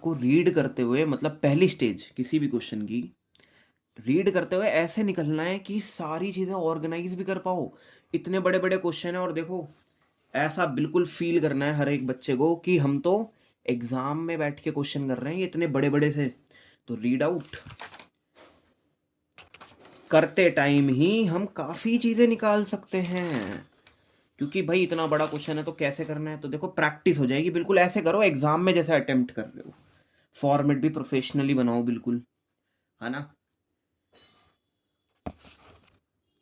आपको रीड करते हुए, मतलब पहली स्टेज किसी भी क्वेश्चन की रीड करते हुए ऐसे निकलना है कि सारी चीज़ें ऑर्गेनाइज भी कर पाओ। इतने बड़े बड़े क्वेश्चन है, और देखो ऐसा बिल्कुल फील करना है हर एक बच्चे को कि हम तो एग्जाम में बैठ के क्वेश्चन कर रहे हैं, ये इतने बड़े बड़े से। तो रीड आउट करते टाइम ही हम काफ़ी चीज़ें निकाल सकते हैं, क्योंकि भाई इतना बड़ा क्वेश्चन है तो कैसे करना है। तो देखो प्रैक्टिस हो जाएगी, बिल्कुल ऐसे करो एग्जाम में जैसे अटेम्प्ट कर रहे हो। फॉर्मेट भी प्रोफेशनली बनाओ बिल्कुल, है ना।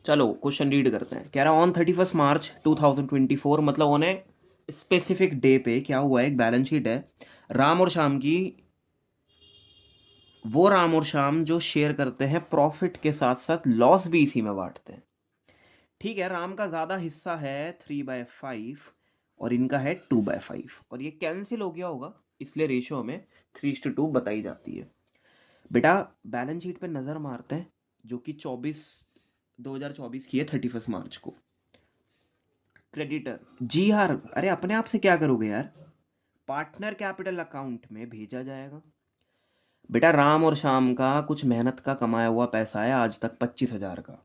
चलो क्वेश्चन रीड करते हैं। कह रहा ऑन 31 मार्च 2024, मतलब ऑन ए स्पेसिफिक डे पे क्या हुआ है, एक बैलेंस शीट है राम और श्याम की। वो राम और श्याम जो शेयर करते हैं प्रॉफिट के साथ साथ लॉस भी इसी में बांटते हैं। ठीक है, राम का ज़्यादा हिस्सा है 3/5 और इनका है 2/5, और ये कैंसिल हो गया होगा, इसलिए रेशियो हमें 3:2 बताई जाती है। बेटा बैलेंस शीट पे नज़र मारते हैं, जो कि 2024 की है 31 मार्च को। क्रेडिटर, जी यार, अरे अपने आप से क्या करोगे यार, पार्टनर कैपिटल अकाउंट में भेजा जाएगा। बेटा राम और श्याम का कुछ मेहनत का कमाया हुआ पैसा है आज तक 25,000 का,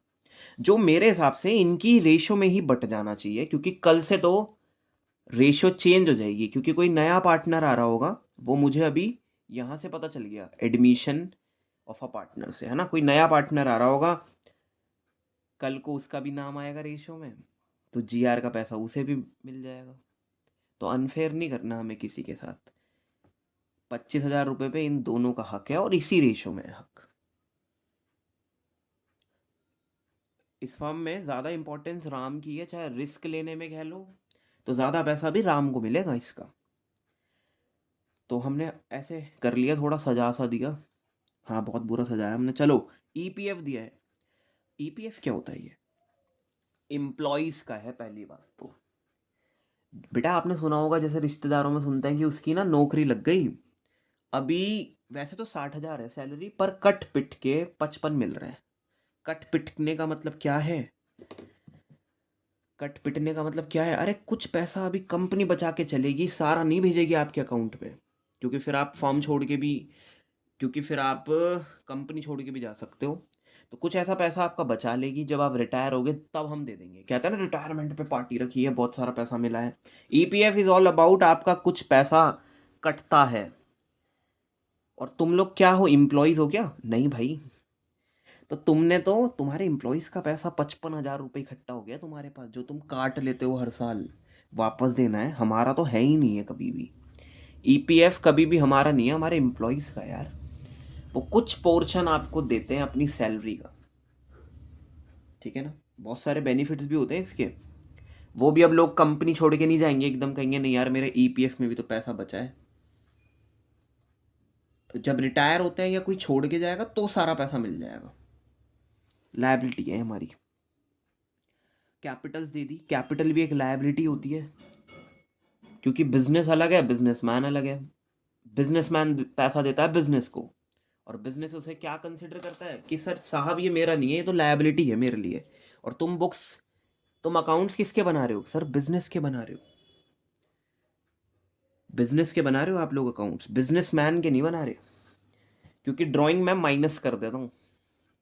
जो मेरे हिसाब से इनकी रेशो में ही बट जाना चाहिए, क्योंकि कल से तो रेशो चेंज हो जाएगी, क्योंकि कोई नया पार्टनर आ रहा होगा। वो मुझे अभी यहाँ से पता चल गया, एडमिशन ऑफ अ पार्टनर से, है ना। कोई नया पार्टनर आ रहा होगा, कल को उसका भी नाम आएगा रेशो में, तो जीआर का पैसा उसे भी मिल जाएगा। तो अनफेयर नहीं करना हमें किसी के साथ। 25,000 रुपये पे इन दोनों का हक है, और इसी रेशो में है हक। इस फॉर्म में ज़्यादा इंपॉर्टेंस राम की है, चाहे रिस्क लेने में कह लो, तो ज़्यादा पैसा भी राम को मिलेगा इसका। तो हमने ऐसे कर लिया, थोड़ा सजा सा दिया। हाँ बहुत बुरा सजाया हमने। चलो ईपीएफ दिया है। ईपीएफ क्या होता है, ये एम्प्लॉयज़ का है पहली बात तो। बेटा आपने सुना होगा, जैसे रिश्तेदारों में सुनते हैं कि उसकी ना नौकरी लग गई अभी। वैसे तो 60,000 है सैलरी, पर कट पिट के 55 मिल रहे हैं। कट पिटने का मतलब क्या है, कट पिटने का मतलब क्या है, अरे कुछ पैसा अभी कंपनी बचा के चलेगी, सारा नहीं भेजेगी आपके अकाउंट पे, क्योंकि फिर आप फॉर्म छोड़ के भी, क्योंकि फिर आप कंपनी छोड़ के भी जा सकते हो। तो कुछ ऐसा पैसा आपका बचा लेगी, जब आप रिटायर होगे तब हम दे देंगे। कहते हैं ना रिटायरमेंट पे पार्टी रखी है, बहुत सारा पैसा मिला है। ईपीएफ इज ऑल अबाउट आपका कुछ पैसा कटता है। और तुम लोग क्या हो, इम्प्लॉयज़ हो क्या? नहीं भाई। तो तुमने तो, तुम्हारे इम्प्लॉयज़ का पैसा 55,000 रुपये इकट्ठा हो गया तुम्हारे पास, जो तुम काट लेते हो हर साल, वापस देना है। हमारा तो है ही नहीं है कभी भी। ईपीएफ कभी भी हमारा नहीं है, हमारे इम्प्लॉयज़ का यार। वो कुछ पोर्शन आपको देते हैं अपनी सैलरी का, ठीक है ना। बहुत सारे बेनिफिट्स भी होते हैं इसके। वो भी अब लोग कंपनी छोड़ के नहीं जाएंगे एकदम, कहेंगे नहीं यार मेरे ईपीएफ में भी तो पैसा बचा है। तो जब रिटायर होते हैं या कोई छोड़ के जाएगा तो सारा पैसा मिल जाएगा। लायबिलिटी है हमारी। कैपिटल्स दे दी, कैपिटल भी एक लायबिलिटी होती है, क्योंकि बिजनेस अलग है, बिजनेसमैन अलग है। बिजनेसमैन पैसा देता है बिजनेस को, और बिजनेस उसे क्या कंसिडर करता है कि सर साहब ये मेरा नहीं है, ये तो लायबिलिटी है मेरे लिए। और तुम बुक्स, तुम अकाउंट्स किसके बना रहे हो सर? बिजनेस के बना रहे हो। बिजनेस के बना रहे हो आप लोग अकाउंट्स, बिजनेसमैन के नहीं बना रहे। क्योंकि ड्राइंग मैं माइनस कर देता हूँ,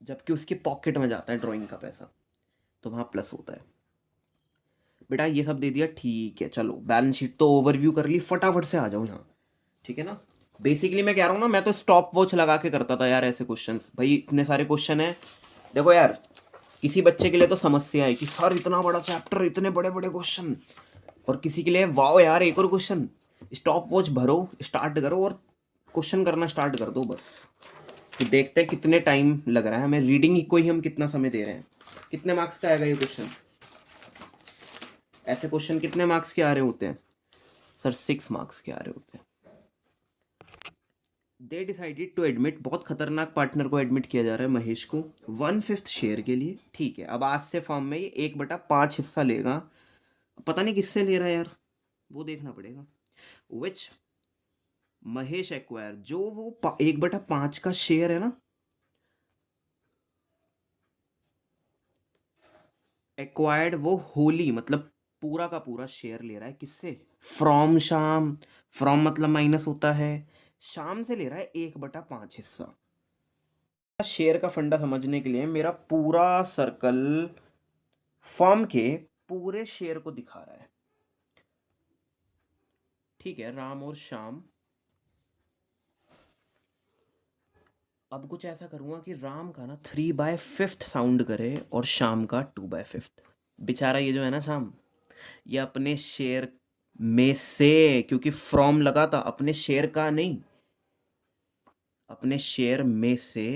जबकि उसकी पॉकेट में जाता है ड्राइंग का पैसा, तो वहाँ प्लस होता है। बेटा ये सब दे दिया, ठीक है। चलो बैलेंस शीट तो ओवरव्यू कर ली, फटाफट से आ जाओ यहाँ, ठीक है ना। बेसिकली मैं कह रहा हूँ ना, मैं तो स्टॉप वॉच लगा के करता था यार ऐसे क्वेश्चंस। भाई इतने सारे क्वेश्चन हैं, देखो यार, किसी बच्चे के लिए तो समस्या है कि सर इतना बड़ा चैप्टर, इतने बड़े बड़े क्वेश्चन, और किसी के लिए वाओ यार एक और क्वेश्चन। स्टॉप वॉच भरो, स्टार्ट करो और क्वेश्चन करना स्टार्ट कर दो बस। कि देखते हैं कितने टाइम लग रहा है हमें, रीडिंग को ही हम कितना समय दे रहे हैं। कितने मार्क्स का आएगा ये क्वेश्चन? ऐसे क्वेश्चन कितने मार्क्स के आ रहे होते हैं सर? 6 मार्क्स के आ रहे होते हैं। दे डिसाइडेड टू एडमिट, बहुत खतरनाक पार्टनर को एडमिट किया जा रहा है, महेश को, 1/5 शेयर के लिए। ठीक है, अब आज से फॉर्म में ये 1/5 हिस्सा लेगा। पता नहीं किससे ले रहा है यार, वो देखना पड़ेगा। विच महेश एक्वायर, जो वो 1/5 का शेयर है ना, एक्वायर्ड, वो होली मतलब पूरा का पूरा शेयर ले रहा है। किससे? फ्रॉम शाम। फ्रॉम मतलब माइनस होता है, शाम से ले रहा है 1/5 हिस्सा। शेयर का फंडा समझने के लिए मेरा पूरा सर्कल फर्म के पूरे शेयर को दिखा रहा है। ठीक है, राम और श्याम। अब कुछ ऐसा करूंगा कि राम का ना 3/5 साउंड करे और शाम का 2/5। बेचारा ये जो है ना शाम, ये अपने शेयर में से, क्योंकि फ्रॉम लगा था, अपने शेयर का नहीं, अपने शेयर में से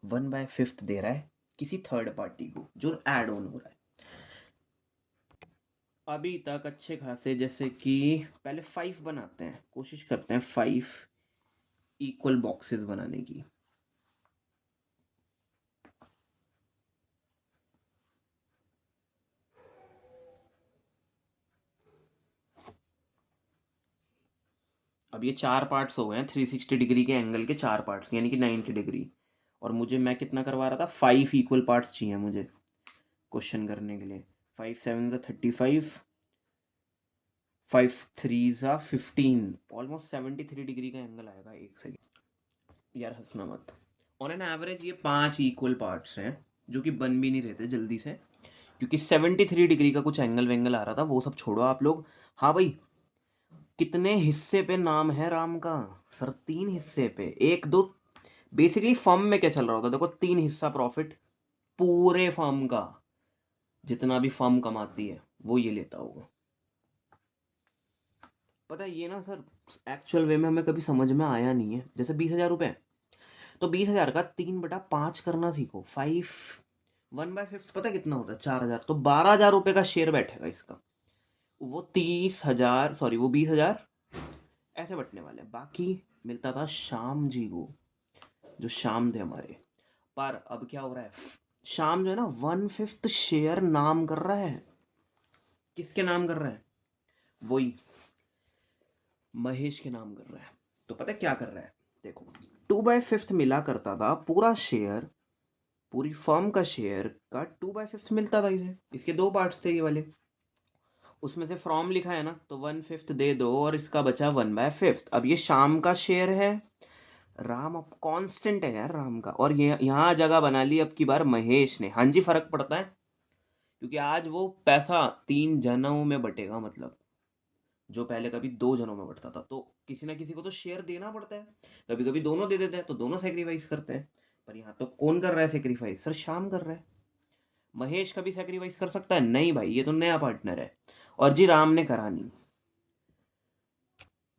1/5 दे रहा है किसी थर्ड पार्टी को जो ऐड ऑन हो रहा है। अभी तक अच्छे खासे, जैसे कि पहले 5 बनाते हैं, कोशिश करते हैं 5 इक्वल बॉक्सेस बनाने की। अब ये 4 पार्ट्स हो गए हैं 360 डिग्री के एंगल के, 4 पार्ट्स यानी कि 90 डिग्री। और मुझे, मैं कितना करवा रहा था, 5 इक्वल पार्ट्स चाहिए मुझे क्वेश्चन करने के लिए। 5 7 35, 5 3 15, ऑलमोस्ट 73 डिग्री का एंगल आएगा। एक सेकेंड यार, हंसना मत। ऑन एन एवरेज ये 5 इक्वल पार्ट्स हैं जो कि बन भी नहीं रहते जल्दी से, क्योंकि 73 डिग्री का कुछ एंगल वेंगल आ रहा था, वो सब छोड़ो आप लोग। हाँ भाई, कितने हिस्से पे नाम है राम का? सर 3 हिस्से पे, 1 2। बेसिकली फर्म में क्या चल रहा होता, देखो 3 हिस्सा प्रॉफिट पूरे फर्म का, जितना भी फर्म कमाती है वो ये लेता होगा। पता है ये ना सर, एक्चुअल वे में हमें कभी समझ में आया नहीं है। जैसे 20,000 रुपये, तो 20,000 का 3/5 करना सीखो। 1/5 पता कितना होता है? 4,000। तो 12,000 रुपये का शेयर बैठेगा इसका। वो 30,000, सॉरी वो 20,000 ऐसे बटने वाले हैं। बाकी मिलता था श्याम जी को, जो श्याम थे हमारे। पर अब क्या हो रहा है, श्याम जो है ना 1/5 शेयर नाम कर रहा है। किसके नाम कर रहा है? वही महेश के नाम कर रहा है। तो पता है क्या कर रहा है? देखो 2/5 मिला करता था पूरा शेयर, पूरी फर्म का शेयर का 2/5 मिलता था इसे। इसके 2 पार्ट्स थे ये वाले, उसमें से फ्रॉम लिखा है ना, तो 1/5 दे दो और इसका बचा 1/5। अब ये शाम का शेयर है, राम अब कांस्टेंट है यार राम का, और ये यहाँ जगह बना ली अब की बार महेश ने। हाँ जी, फर्क पड़ता है, क्योंकि आज वो पैसा 3 जनों में बटेगा। मतलब जो पहले कभी 2 जनों में बटता था, तो किसी ना किसी को तो शेयर देना पड़ता है। कभी कभी दोनों दे देते हैं, तो दोनों सेक्रीफाइस करते हैं। पर यहाँ तो कौन कर रहा है सेक्रीफाइस? सर शाम कर रहा है। महेश कभी सेक्रीफाइस कर सकता है? नहीं भाई, ये तो नया पार्टनर है। और जी राम ने करा नहीं।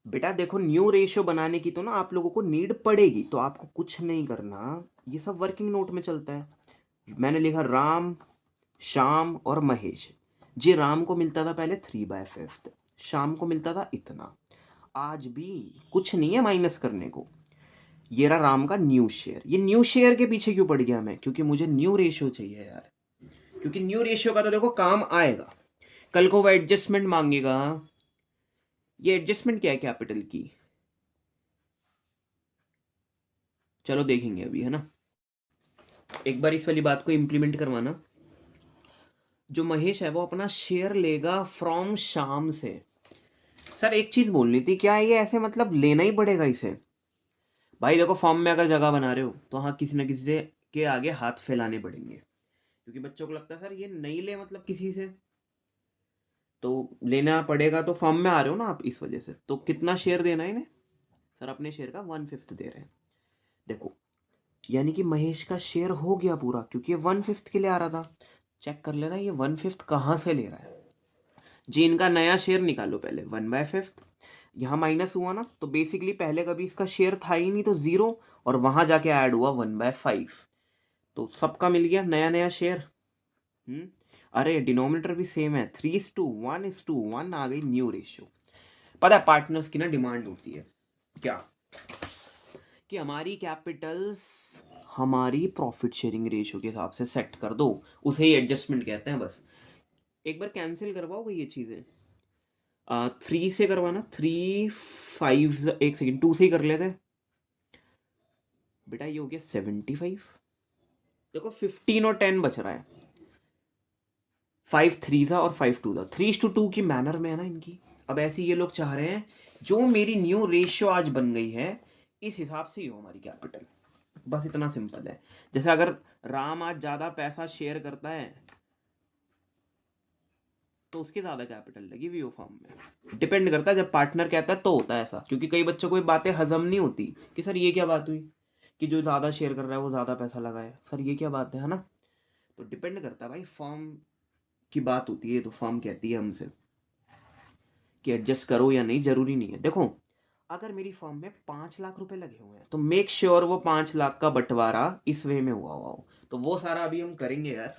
बेटा देखो, न्यू रेशियो बनाने की तो ना आप लोगों को नीड पड़ेगी, तो आपको कुछ नहीं करना, ये सब वर्किंग नोट में चलता है। मैंने लिखा राम, श्याम और महेश। जी राम को मिलता था पहले 3/5, शाम को मिलता था इतना। आज भी कुछ नहीं है माइनस करने को। ये रहा राम का न्यू शेयर। ये न्यू शेयर के पीछे क्यों पड़ गया मैं? क्योंकि मुझे न्यू रेशियो चाहिए यार। क्योंकि न्यू रेशियो का तो देखो काम आएगा, कल को वो एडजस्टमेंट मांगेगा। ये एडजस्टमेंट क्या है कैपिटल की? चलो देखेंगे अभी, है ना। एक बार इस वाली बात को इम्प्लीमेंट करवाना। जो महेश है वो अपना शेयर लेगा फ्रॉम शाम से। सर एक चीज बोलनी थी, क्या ये ऐसे मतलब लेना ही पड़ेगा इसे? भाई देखो, फॉर्म में अगर जगह बना रहे हो तो हाँ, किसी ना किसी से के आगे हाथ फैलाने पड़ेंगे, क्योंकि बच्चों को लगता है सर ये नहीं ले, मतलब किसी से तो लेना पड़ेगा। तो फॉर्म में आ रहे हो ना आप, इस वजह से। तो कितना शेयर देना है इन्हें? सर अपने शेयर का 1/5 दे रहे हैं। देखो, यानी कि महेश का शेयर हो गया पूरा, क्योंकि ये 1/5 के लिए आ रहा था। चेक कर लेना ये 1/5 कहाँ से ले रहा है। जी इनका नया शेयर निकालो पहले, 1/5। यहाँ माइनस हुआ ना, तो बेसिकली पहले कभी इसका शेयर था ही नहीं, तो 0, और वहां जाके ऐड हुआ 1/5। तो सबका मिल गया नया नया शेयर। अरे डिनोमिनेटर भी सेम है, 3:1:1 आ गई न्यू रेशियो। पता है पार्टनर्स की ना डिमांड होती है क्या, कि हमारी कैपिटल्स हमारी प्रॉफिट शेयरिंग रेशियो के हिसाब से सेट कर दो। उसे ही एडजस्टमेंट कहते हैं बस। एक बार कैंसिल करवाओगे ये चीज़ें? 3 से करवाना, 3 5, एक सेकेंड, 2 से ही कर लेते। बेटा ये हो गया 75। देखो 15 और 10 बच रहा है। 5 3 था और 5 2 था, 3:2 की मैनर में है ना इनकी। अब ऐसे ये लोग चाह रहे हैं, जो मेरी न्यू रेशियो आज बन गई है, इस हिसाब से ही हो हमारी कैपिटल, बस इतना सिंपल है। जैसे अगर राम आज ज़्यादा पैसा शेयर करता है तो उसकी ज़्यादा कैपिटल लगी वीओ फॉर्म में, डिपेंड करता है। जब पार्टनर कहता है तो होता है ऐसा, क्योंकि कई बच्चों को ये बातें हजम नहीं होती कि सर ये क्या बात हुई कि जो ज़्यादा शेयर कर रहा है वो ज़्यादा पैसा लगाए, सर ये क्या बात है ना। तो डिपेंड करता है भाई, फॉर्म की बात होती है तो फॉर्म कहती है हमसे कि एडजस्ट करो या नहीं, ज़रूरी नहीं है। देखो अगर मेरी फॉर्म में 5 लाख रुपए लगे हुए हैं तो मेक श्योर वो 5 लाख का बंटवारा इस वे में हुआ हो। तो वो सारा अभी हम करेंगे यार।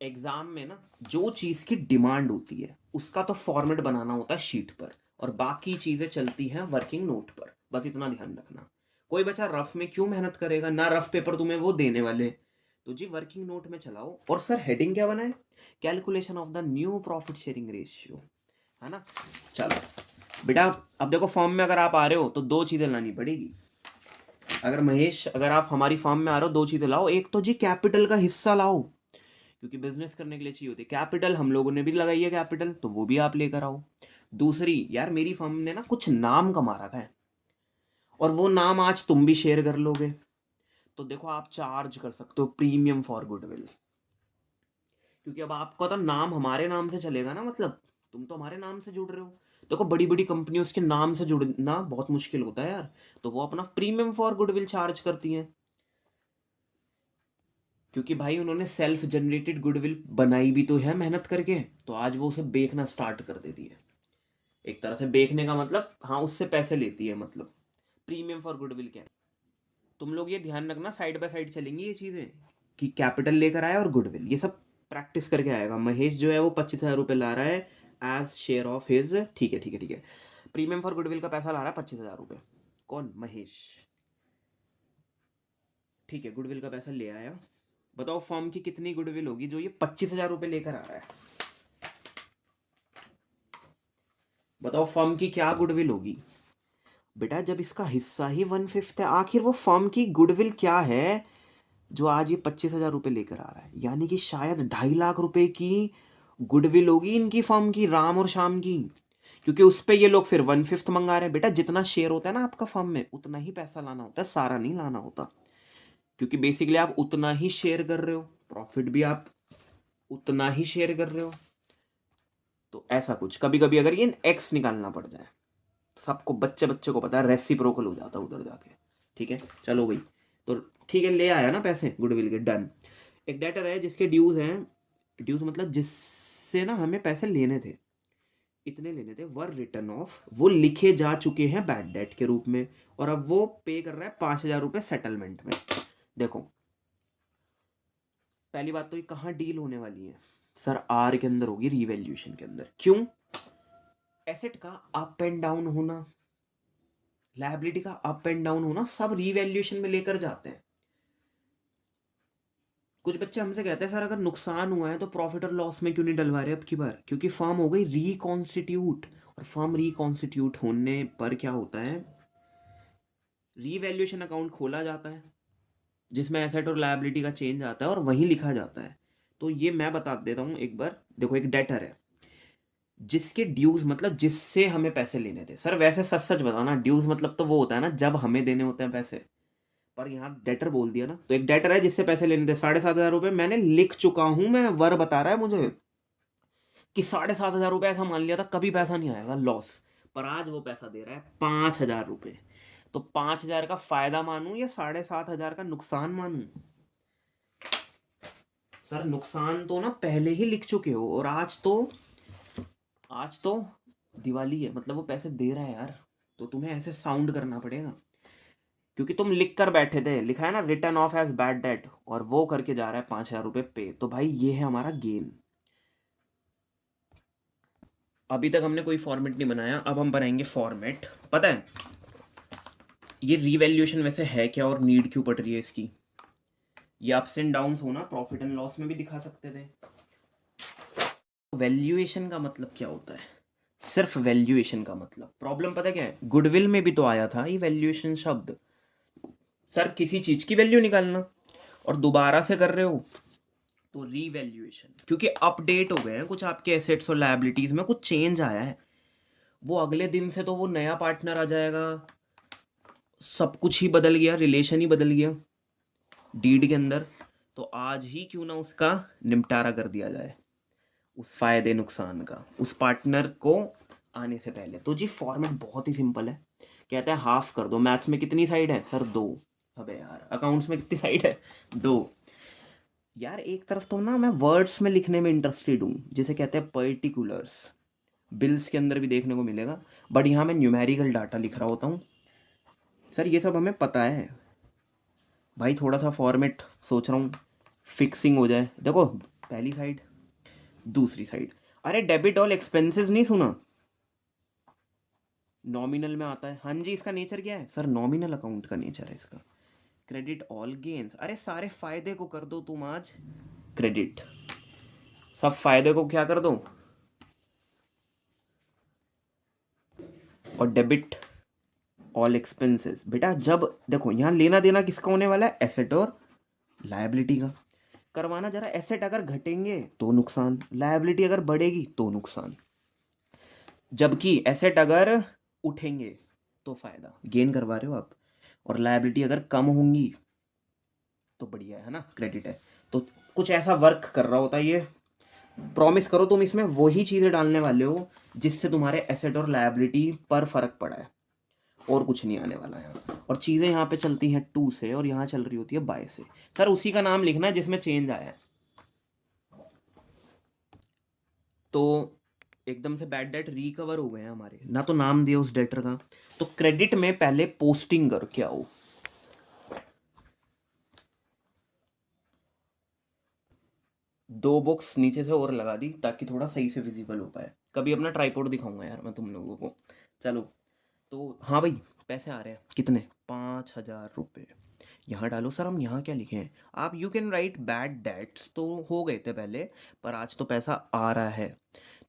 एग्जाम में ना जो चीज़ की डिमांड होती है उसका तो फॉर्मेट बनाना होता है शीट पर, और बाकी चीज़ें चलती हैं वर्किंग नोट पर, बस इतना ध्यान रखना। कोई बच्चा रफ में क्यों मेहनत करेगा, ना रफ पेपर तुम्हें वो देने वाले, तो जी वर्किंग नोट में चलाओ। और सर हेडिंग क्या बनाए, calculation of the new profit sharing ratio, है ना। चलो बेटा, अब देखो फॉर्म में अगर आप आ रहे हो तो दो चीज़ें लानी पड़ेगी। अगर महेश, अगर आप हमारी फॉर्म में आ रहे हो, दो चीज़ें लाओ। एक तो जी कैपिटल का हिस्सा लाओ, क्योंकि बिजनेस करने के लिए चाहिए होती है कैपिटल, हम लोगों ने भी लगाई है कैपिटल, तो वो भी आप लेकर आओ। दूसरी, यार मेरी फर्म ने ना कुछ नाम कमा रखा है, और वो नाम आज तुम भी शेयर कर लोगे, तो देखो आप चार्ज कर सकते हो प्रीमियम फॉर गुडविल, क्योंकि अब आपका तो नाम हमारे नाम से चलेगा ना, मतलब तुम तो हमारे नाम से जुड़ रहे हो। देखो बड़ी बड़ी कंपनी उसके नाम से जुड़ना बहुत मुश्किल होता है यार, तो वो अपना प्रीमियम फॉर गुडविल चार्ज करती हैं, क्योंकि भाई उन्होंने सेल्फ जनरेटेड गुडविल बनाई भी तो है मेहनत करके, तो आज वो उसे बेचना स्टार्ट कर देती है। एक तरह से बेचने का मतलब, हाँ उससे पैसे लेती है, मतलब प्रीमियम फॉर गुडविल क्या है। तुम लोग ये ध्यान रखना, साइड बाय साइड चलेंगी ये चीज़ें, कि कैपिटल लेकर आया और गुडविल, ये सब प्रैक्टिस करके आएगा। महेश जो है वो 25,000 रुपये ला रहा है एज शेयर ऑफ हिज, ठीक है ठीक है ठीक है, प्रीमियम फॉर गुडविल का पैसा ला रहा है 25,000 रुपये। कौन, महेश, ठीक है, गुडविल का पैसा ले आया। बताओ फॉर्म की कितनी गुडविल होगी जो ये 25,000 रुपये लेकर आ रहा है, बताओ फॉर्म की क्या गुडविल होगी। बेटा जब इसका हिस्सा ही 1/5 है, आखिर वो फॉर्म की गुडविल क्या है जो आज ये 25,000 रुपये लेकर आ रहा है, यानी कि शायद 2.5 लाख रुपए की गुडविल होगी इनकी फॉर्म की, राम और श्याम की, क्योंकि उस पर ये लोग फिर 1/5 मंगा रहे हैं। बेटा जितना शेयर होता है ना आपका फॉर्म में, उतना ही पैसा लाना होता है, सारा नहीं लाना होता, क्योंकि बेसिकली आप उतना ही शेयर कर रहे हो, प्रॉफिट भी आप उतना ही शेयर कर रहे हो। तो ऐसा कुछ, कभी कभी अगर ये एक्स निकालना पड़ जाए, सबको बच्चे बच्चे को पता है रेसिप्रोकल हो जाता है उधर जाके, ठीक है। चलो भाई, तो ठीक है, ले आया ना पैसे गुडविल के, डन। एक डेटर है जिसके ड्यूज हैं, ड्यूज मतलब जिससे ना हमें पैसे लेने थे, इतने लेने थे, वर रिटर्न ऑफ, वो लिखे जा चुके हैं बैड डेट के रूप में, और अब वो पे कर रहा है 5,000 रुपये सेटलमेंट में। देखो पहली बात तो ये कहाँ डील होने वाली है, सर आर के अंदर होगी, रीवैल्यूएशन के अंदर। क्यों, एसेट का अप एंड डाउन होना, लायबिलिटी का अप एंड डाउन होना, सब रीवैल्यूएशन में लेकर जाते हैं। कुछ बच्चे हमसे कहते हैं सर अगर नुकसान हुआ है तो प्रॉफिट और लॉस में क्यों नहीं डलवा रहे अब की बार, क्योंकि फर्म हो गई रिकॉन्स्टिट्यूट, और फर्म रिकॉन्स्टिट्यूट होने पर क्या होता है, रीवैल्यूएशन अकाउंट खोला जाता है जिसमें एसेट और लायबिलिटी का चेंज आता है और वहीं लिखा जाता है। तो ये मैं बता देता हूँ एक बार, देखो एक डेटर है जिसके ड्यूज मतलब जिससे हमें पैसे लेने थे, सर वैसे सच सच बताना, ड्यूज मतलब तो वो होता है ना जब हमें देने होते हैं पैसे, पर यहाँ डेटर बोल दिया ना, तो एक डेटर है जिससे पैसे लेने थे 7,500 रुपये, मैंने लिख चुका हूँ, मैं वर बता रहा है मुझे कि 7,500 रुपये, ऐसा मान लिया था कभी पैसा नहीं आएगा लॉस, पर आज वो पैसा दे रहा है 5,000 रुपये। तो 5,000 का फायदा मानूं या 7,500 का नुकसान मानूं, सर नुकसान तो ना पहले ही लिख चुके हो, और आज तो दिवाली है, मतलब वो पैसे दे रहा है यार, तो तुम्हें ऐसे साउंड करना पड़ेगा, क्योंकि तुम लिख कर बैठे थे, लिखा है ना written off as bad debt, और वो करके जा रहा है 5,000 रुपये पे, तो भाई ये है हमारा गेन। अभी तक हमने कोई फॉर्मेट नहीं बनाया, अब हम बनाएंगे फॉर्मेट। पता है ये रीवैल्यूएशन वैसे है क्या और नीड क्यों पड़ रही है इसकी, ये अप्स एंड डाउन्स होना प्रॉफिट एंड लॉस में भी दिखा सकते थे। वैल्यूएशन का मतलब क्या होता है, सिर्फ वैल्यूएशन का मतलब, प्रॉब्लम पता क्या है, गुडविल में भी तो आया था ये वैल्यूएशन शब्द, सर किसी चीज की वैल्यू निकालना और दोबारा से कर रहे हो तो रीवैल्यूएशन, क्योंकि अपडेट हो गए हैं कुछ आपके एसेट्स और लायबिलिटीज में, कुछ चेंज आया है, वो अगले दिन से तो वो नया पार्टनर आ जाएगा, सब कुछ ही बदल गया, रिलेशन ही बदल गया डीड के अंदर। तो आज ही क्यों ना उसका निपटारा कर दिया जाए, उस फायदे नुकसान का, उस पार्टनर को आने से पहले। तो जी फॉर्मेट बहुत ही सिंपल है, कहता है हाफ कर दो। मैथ्स में कितनी साइड है सर? 2। अबे यार अकाउंट्स में कितनी साइड है? 2। यार एक तरफ तो ना मैं वर्ड्स में लिखने में इंटरेस्टेड हूँ, जिसे कहते हैं पर्टिकुलर्स, बिल्स के अंदर भी देखने को मिलेगा, बट यहाँ मैं न्यूमेरिकल डाटा लिख रहा होता हूँ। सर ये सब हमें पता है भाई, थोड़ा सा फॉर्मेट सोच रहा हूँ फिक्सिंग हो जाए। देखो पहली साइड, दूसरी साइड। अरे डेबिट ऑल एक्सपेंसेस नहीं सुना? नॉमिनल में आता है। हाँ जी, इसका नेचर क्या है सर? नॉमिनल अकाउंट का नेचर है इसका। क्रेडिट ऑल गेन्स, अरे सारे फायदे को कर दो तुम आज क्रेडिट, सब फायदे को क्या कर दो, और डेबिट ऑल एक्सपेंसेस। बेटा जब देखो यहाँ लेना देना किसका होने वाला है? एसेट और लायबिलिटी का। करवाना जरा, एसेट अगर घटेंगे तो नुकसान, लायबिलिटी अगर बढ़ेगी तो नुकसान, जबकि एसेट अगर उठेंगे तो फायदा, गेन करवा रहे हो आप, और लायबिलिटी अगर कम होंगी तो बढ़िया है ना, क्रेडिट है। तो कुछ ऐसा वर्क कर रहा होता है ये। प्रॉमिस करो तुम इसमें वही चीज़ें डालने वाले हो जिससे तुम्हारे एसेट और लायबिलिटी पर फर्क पड़ा है, और कुछ नहीं आने वाला है। और चीज़ें यहाँ पे चलती हैं 2 से, और यहाँ चल रही होती है बाय से। सर उसी का नाम लिखना है जिसमें चेंज आया है। तो एकदम से बैड डेट रिकवर हो गए हैं हमारे, ना तो नाम दिया उस डेटर का। तो क्रेडिट में पहले पोस्टिंग कर क्या हो, दो बॉक्स नीचे से और लगा दी ताकि थोड़ा सही से विजिबल हो पाए। कभी अपना ट्राइपॉड दिखाऊंगा यार मैं तुम लोगों को। चलो तो हाँ भाई, पैसे आ रहे हैं कितने? 5,000 रुपये। यहाँ डालो सर, हम यहाँ क्या लिखे हैं? आप you can write bad debts तो हो गए थे पहले, पर आज तो पैसा आ रहा है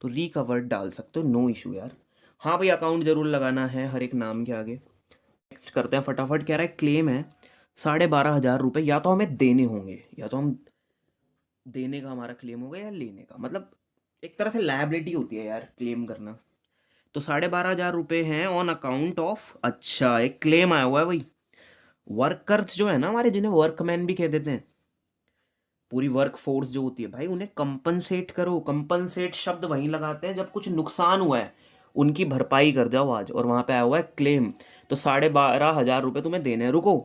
तो रिकवर्ड डाल सकते हो, नो इशू यार। हाँ भाई अकाउंट ज़रूर लगाना है हर एक नाम के आगे। नेक्स्ट करते हैं फटाफट। कह रहा है क्लेम है 12,500 रुपये, या तो हमें देने होंगे, या तो हम देने का हमारा क्लेम होगा या लेने का, मतलब एक तरह से लायबिलिटी होती है यार क्लेम करना। तो 12,500 रुपये हैं ऑन अकाउंट ऑफ, अच्छा एक क्लेम आया हुआ है भाई। वर्कर्स जो है ना हमारे, जिन्हें वर्कमैन भी कह देते हैं, पूरी वर्क फोर्स जो होती है भाई, उन्हें कंपनसेट करो। कंपनसेट शब्द वहीं लगाते हैं जब कुछ नुकसान हुआ है, उनकी भरपाई कर जाओ आज। और वहां पे आया हुआ है क्लेम, तो 12,500 रुपये तुम्हें देने हैं। रुको,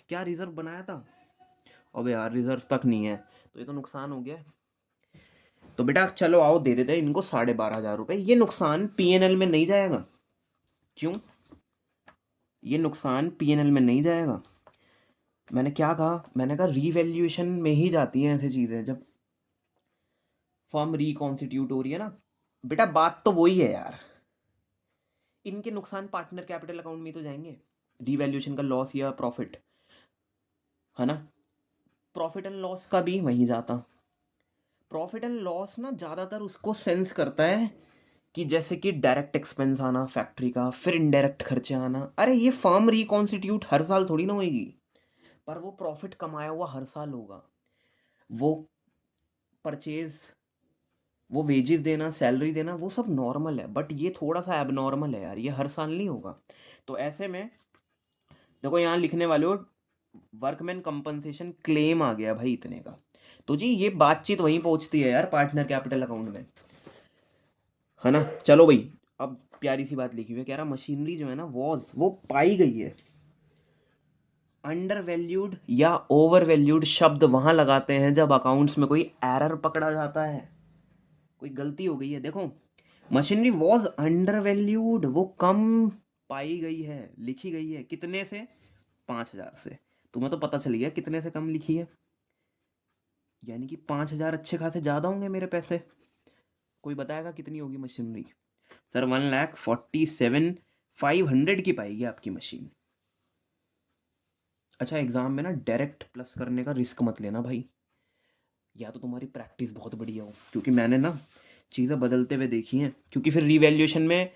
क्या रिजर्व बनाया था? अबे यार रिजर्व तक नहीं है, तो ये तो नुकसान हो गया। तो बेटा चलो आओ दे देते हैं इनको 12,500 रुपये। ये नुकसान पीएनएल में नहीं जाएगा। क्यों? ये नुकसान पीएनएल में नहीं जाएगा। मैंने क्या कहा? मैंने कहा रीवैल्यूएशन में ही जाती हैं ऐसी चीज़ें, जब फर्म रिकॉन्स्टिट्यूट हो रही है ना। बेटा बात तो वही है यार, इनके नुकसान पार्टनर कैपिटल अकाउंट में ही तो जाएंगे, रीवैल्यूएशन का लॉस या प्रॉफिट, है ना। प्रॉफिट एंड लॉस का भी वहीं जाता। प्रॉफिट एंड लॉस ना ज़्यादातर उसको सेंस करता है कि जैसे कि डायरेक्ट एक्सपेंस आना फैक्ट्री का, फिर इनडायरेक्ट खर्चे आना। अरे ये फर्म रिकॉन्स्टिट्यूट हर साल थोड़ी ना होगी, पर वो प्रॉफिट कमाया हुआ हर साल होगा। वो परचेज, वो वेजेस देना, सैलरी देना, वो सब नॉर्मल है, बट ये थोड़ा सा एबनॉर्मल है यार, ये हर साल नहीं होगा। तो ऐसे में देखो यहाँ लिखने वाले हो वर्कमैन कंपनसेशन क्लेम आ गया भाई इतने का, तो जी ये बातचीत वहीं पहुंचती है यार पार्टनर कैपिटल अकाउंट में, है ना। चलो भाई, अब प्यारी सी बात लिखी हुई है, कह रहा मशीनरी जो है ना वो पाई गई है। अंडर वैल्यूड या ओवर वैल्यूड शब्द वहां लगाते हैं जब अकाउंट्स में कोई एरर पकड़ा जाता है, कोई गलती हो गई है। देखो मशीनरी वॉज अंडर वैल्यूड, वो कम पाई गई है, लिखी गई है कितने से? 5,000 से। तुम्हें तो पता चल गया कितने से कम लिखी है, यानी कि 5,000 अच्छे खासे ज़्यादा होंगे मेरे पैसे। कोई बताएगा कितनी होगी मशीनरी? सर 1,47,500 की पाएगी आपकी मशीन। अच्छा एग्ज़ाम में ना डायरेक्ट प्लस करने का रिस्क मत लेना भाई, या तो तुम्हारी प्रैक्टिस बहुत बढ़िया हो, क्योंकि मैंने ना चीज़ें बदलते हुए देखी हैं। क्योंकि फिर रिवैल्यूएशन में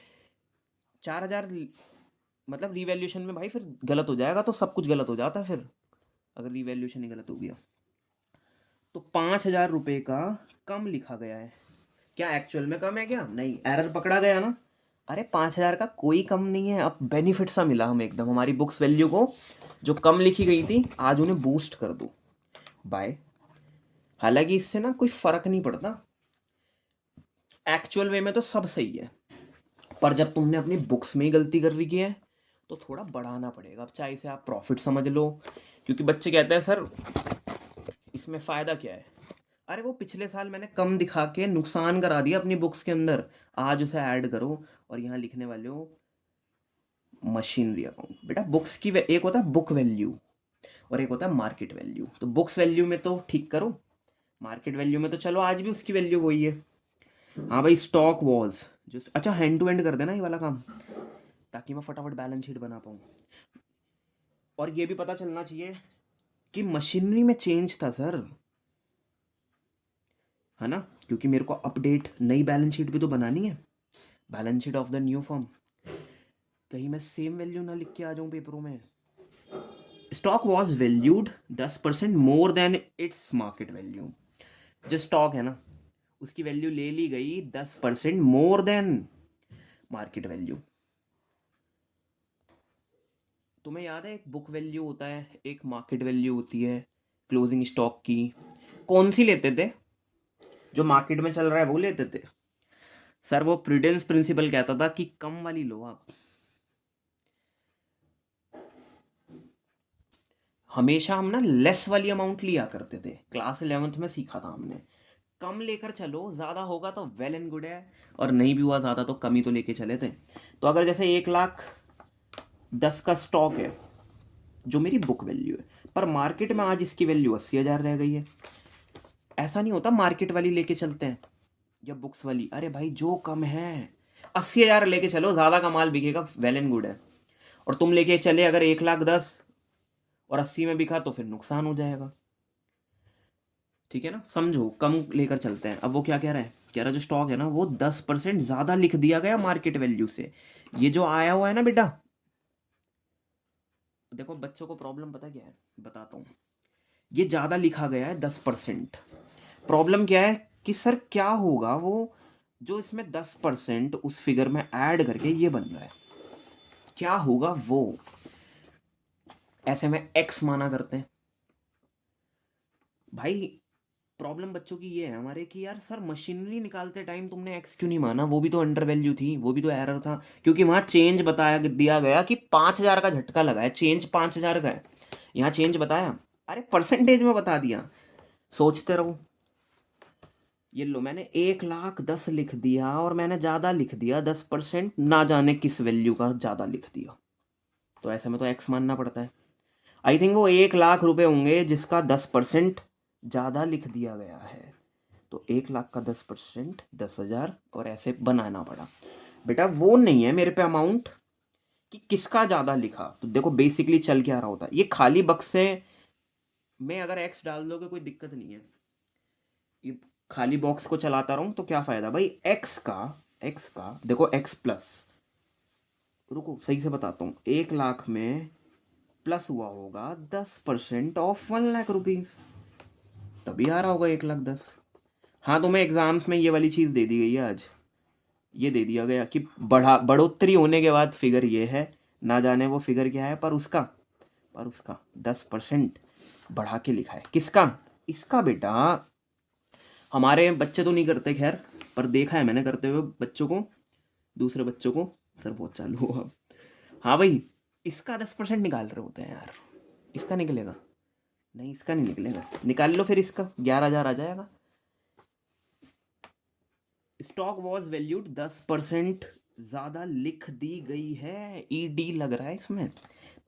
4,000, मतलब रिवैल्यूएशन में भाई फिर गलत हो जाएगा, तो सब कुछ गलत हो जाता है फिर, अगर रिवैल्यूएशन ही गलत हो गया। तो 5,000 रुपये का कम लिखा गया है, क्या एक्चुअल में कम है? क्या नहीं, एरर पकड़ा गया ना, अरे 5,000 का कोई कम नहीं है, अब बेनिफिट सा मिला हमें एकदम, हमारी बुक्स वैल्यू को जो कम लिखी गई थी आज उन्हें बूस्ट कर दो बाय। हालांकि इससे ना कोई फर्क नहीं पड़ता, एक्चुअल वे में तो सब सही है, पर जब तुमने अपनी बुक्स में ही गलती कर रही है तो थोड़ा बढ़ाना पड़ेगा। अब चाहे इसे आप प्रॉफिट समझ लो, क्योंकि बच्चे कहते हैं सर इसमें फ़ायदा क्या है। अरे वो पिछले साल मैंने कम दिखा के नुकसान करा दिया अपनी बुक्स के अंदर, आज उसे ऐड करो और यहाँ लिखने वाले हो मशीनरी अकाउंट। बेटा बुक्स की एक होता है बुक वैल्यू और एक होता है मार्केट वैल्यू। तो बुक्स वैल्यू में तो ठीक करो, मार्केट वैल्यू में तो चलो आज भी उसकी वैल्यू वही है। हाँ भाई स्टॉक वॉज जो, अच्छा हैंड टू हैंड कर देना ये वाला काम ताकि मैं फटाफट बैलेंस शीट बना पाऊँ। और ये भी पता चलना चाहिए कि मशीनरी में चेंज था सर, है ना, क्योंकि मेरे को अपडेट नई बैलेंस शीट भी तो बनानी है, balance sheet of the new firm. कहीं मैं सेम वैल्यू ना लिख के आ जाऊं पेपरों में। Stock was valued 10% more than its market value. जो स्टॉक है ना उसकी वैल्यू ले ली गई 10% मोर देन मार्केट वैल्यू। तुम्हें याद है एक बुक वैल्यू होता है, एक मार्केट वैल्यू होती है क्लोजिंग स्टॉक की। कौन सी लेते थे? जो मार्केट में चल रहा है वो लेते थे सर। वो प्रूडेंस प्रिंसिपल कहता था कि कम वाली लो आप। हमेशा हम ना लेस वाली अमाउंट लिया करते थे, क्लास 11th में सीखा था हमने। कम लेकर चलो, ज़्यादा होगा तो वेल एंड गुड है, और नहीं भी हुआ ज़्यादा तो कम ही तो लेके चले थे। तो अगर जैसे 1,10,000 का स्टॉक है जो मेरी बुक वैल्यू है, पर मार्केट में आज इसकी वैल्यू 80,000 रह गई है, ऐसा नहीं होता मार्केट वाली लेके चलते हैं या बुक्स वाली। अरे भाई जो कम है 80,000 लेके चलो, ज़्यादा का माल बिकेगा, वेल एंड गुड है। और तुम लेके चले अगर 1,10,000 और 80 में बिका तो फिर नुकसान हो जाएगा। ठीक है ना, समझो, कम लेकर चलते हैं। अब वो क्या कह रहा है, कह रहा है जो स्टॉक है ना वो 10% ज़्यादा लिख दिया गया मार्केट वैल्यू से। ये जो आया हुआ है ना बेटा, देखो बच्चों को प्रॉब्लम पता क्या है, बताता हूँ। ये ज़्यादा लिखा गया है 10%। प्रॉब्लम क्या है कि सर क्या होगा वो जो इसमें 10% उस फिगर में ऐड करके ये बन रहा है, क्या होगा वो। ऐसे में एक्स माना करते हैं भाई। प्रॉब्लम बच्चों की ये है हमारे कि यार सर मशीनरी निकालते टाइम तुमने एक्स क्यों नहीं माना, वो भी तो अंडर वैल्यू थी, वो भी तो एरर था, क्योंकि वहाँ चेंज बताया दिया गया कि 5,000 का झटका लगा है, चेंज 5,000 का है। यहाँ चेंज बताया, अरे परसेंटेज में बता दिया, सोचते रहो। ये लो मैंने 1,10,000 लिख दिया और मैंने ज़्यादा लिख दिया 10%, ना जाने किस वैल्यू का ज़्यादा लिख दिया, तो ऐसे में तो एक्स मानना पड़ता है। आई थिंक वो 1,00,000 रुपये होंगे जिसका 10% ज़्यादा लिख दिया गया है, तो 1,00,000 का 10% 10,000, और ऐसे बनाना पड़ा। बेटा वो नहीं है मेरे पे अमाउंट कि किसका ज़्यादा लिखा। तो देखो बेसिकली चल क्या रहा होता है, ये खाली बक्से में अगर एक्स डाल दोगे कोई दिक्कत नहीं है, ये खाली बॉक्स को चलाता रहूँ तो क्या फ़ायदा भाई। एक्स का देखो एक्स प्लस, रुको सही से बताता हूँ, 1,00,000 में प्लस हुआ होगा 10% ऑफ 1,00,000 रुपीज़, तभी आ रहा होगा 1,10,000। हाँ तुम्हें एग्जाम्स में ये वाली चीज़ दे दी गई है आज, ये दे दिया गया कि बढ़ोतरी होने के बाद फिगर ये है, ना जाने वो फिगर क्या है, पर उसका 10% बढ़ा के लिखा है। किसका? इसका बेटा। हमारे बच्चे तो नहीं करते खैर, पर देखा है मैंने करते हुए बच्चों को, दूसरे बच्चों को। सर बहुत चालू हुआ अब। हाँ भाई, इसका 10% निकाल रहे होते हैं यार, इसका निकलेगा नहीं, इसका नहीं निकलेगा, निकाल लो फिर, इसका 11,000 आ जाएगा। स्टॉक वॉज वैल्यूड 10% ज़्यादा लिख दी गई है, ईडी लग रहा है इसमें,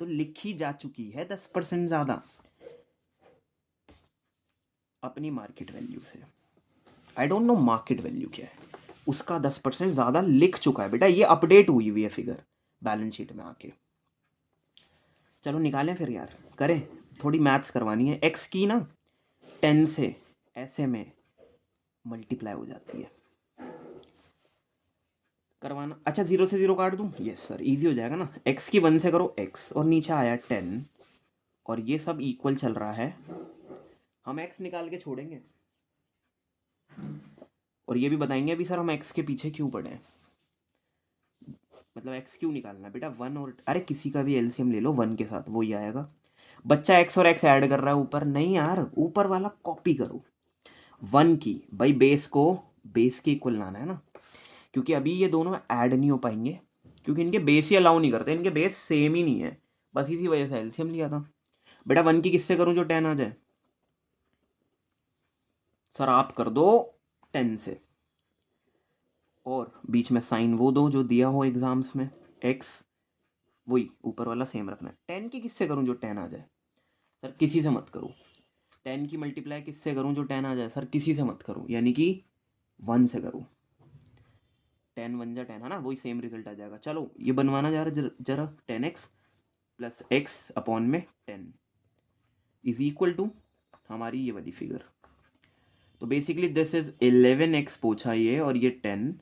तो लिखी जा चुकी है 10% ज़्यादा अपनी मार्केट वैल्यू से। I don't know market value क्या है, उसका 10% ज़्यादा लिख चुका है बेटा, ये अपडेट हुई है फिगर बैलेंस शीट में आके। चलो निकालें फिर यार, करें, थोड़ी मैथ्स करवानी है। एक्स की ना 10 से ऐसे में मल्टीप्लाई हो जाती है, करवाना। अच्छा 0 से 0 काट दूँ, यस सर, इजी हो जाएगा ना। एक्स की 1 से करो एक्स, और नीचे आया 10, और ये सब इक्वल चल रहा है, हम एक्स निकाल के छोड़ेंगे और ये भी बताएंगे अभी सर हम एक्स के पीछे क्यों पड़े हैं। मतलब एक्स क्यू निकालना है बेटा, वन और अरे किसी का भी एलसीएम ले लो वन के साथ, वही आएगा। बच्चा एक्स और एक्स ऐड कर रहा है ऊपर, नहीं यार ऊपर वाला कॉपी करो। वन की भाई बेस को बेस के इक्वल लाना है ना, क्योंकि अभी ये दोनों ऐड नहीं हो पाएंगे, क्योंकि इनके बेस ही अलाउ नहीं करते, इनके बेस सेम ही नहीं है, बस इसी वजह से एलसीएम लिया था। बेटा वन की किससे करूं जो 10 आ जाए? सर आप कर दो 10 से, और बीच में साइन वो दो जो दिया हो एग्जाम्स में, एक्स वही ऊपर वाला सेम रखना है। 10 की किससे करूं जो 10 आ जाए? सर किसी से मत करूं। 10 की मल्टीप्लाई किससे करूं जो 10 आ जाए? सर किसी से मत करूं, यानी कि 1 से करूं। 10 1 जा 10 है ना, वही सेम रिजल्ट आ जाएगा। चलो ये बनवाना जा रहा जरा 10x प्लस एक्स अपॉन में 10 इज इक्वल टू हमारी ये वाली फिगर। तो बेसिकली दिस इज 11x पूछा ये, और ये 10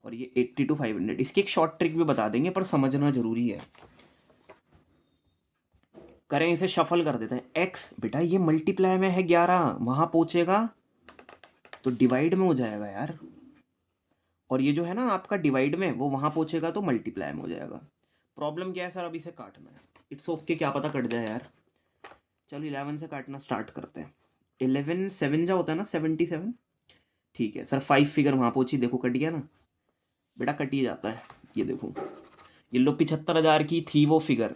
और ये 80 to 500। इसकी एक शॉर्ट ट्रिक भी बता देंगे पर समझना जरूरी है। करें इसे शफल कर देते हैं। x बेटा ये मल्टीप्लाई में है 11, वहां पहुंचेगा तो डिवाइड में हो जाएगा यार, और ये जो है ना आपका डिवाइड में, वो वहां पहुंचेगा तो मल्टीप्लाई में हो जाएगा। प्रॉब्लम क्या है सर? अब इसे काटना है। इट्स ओके, क्या पता कट जाए यार। चलो 11 से काटना स्टार्ट करते हैं। 11 7 जा होता है ना 77। ठीक है सर, 5 फिगर वहां पहुंची, देखो कट गया ना बेटा, कट ही जाता है। ये देखो ये लो 75,000 की थी वो फिगर,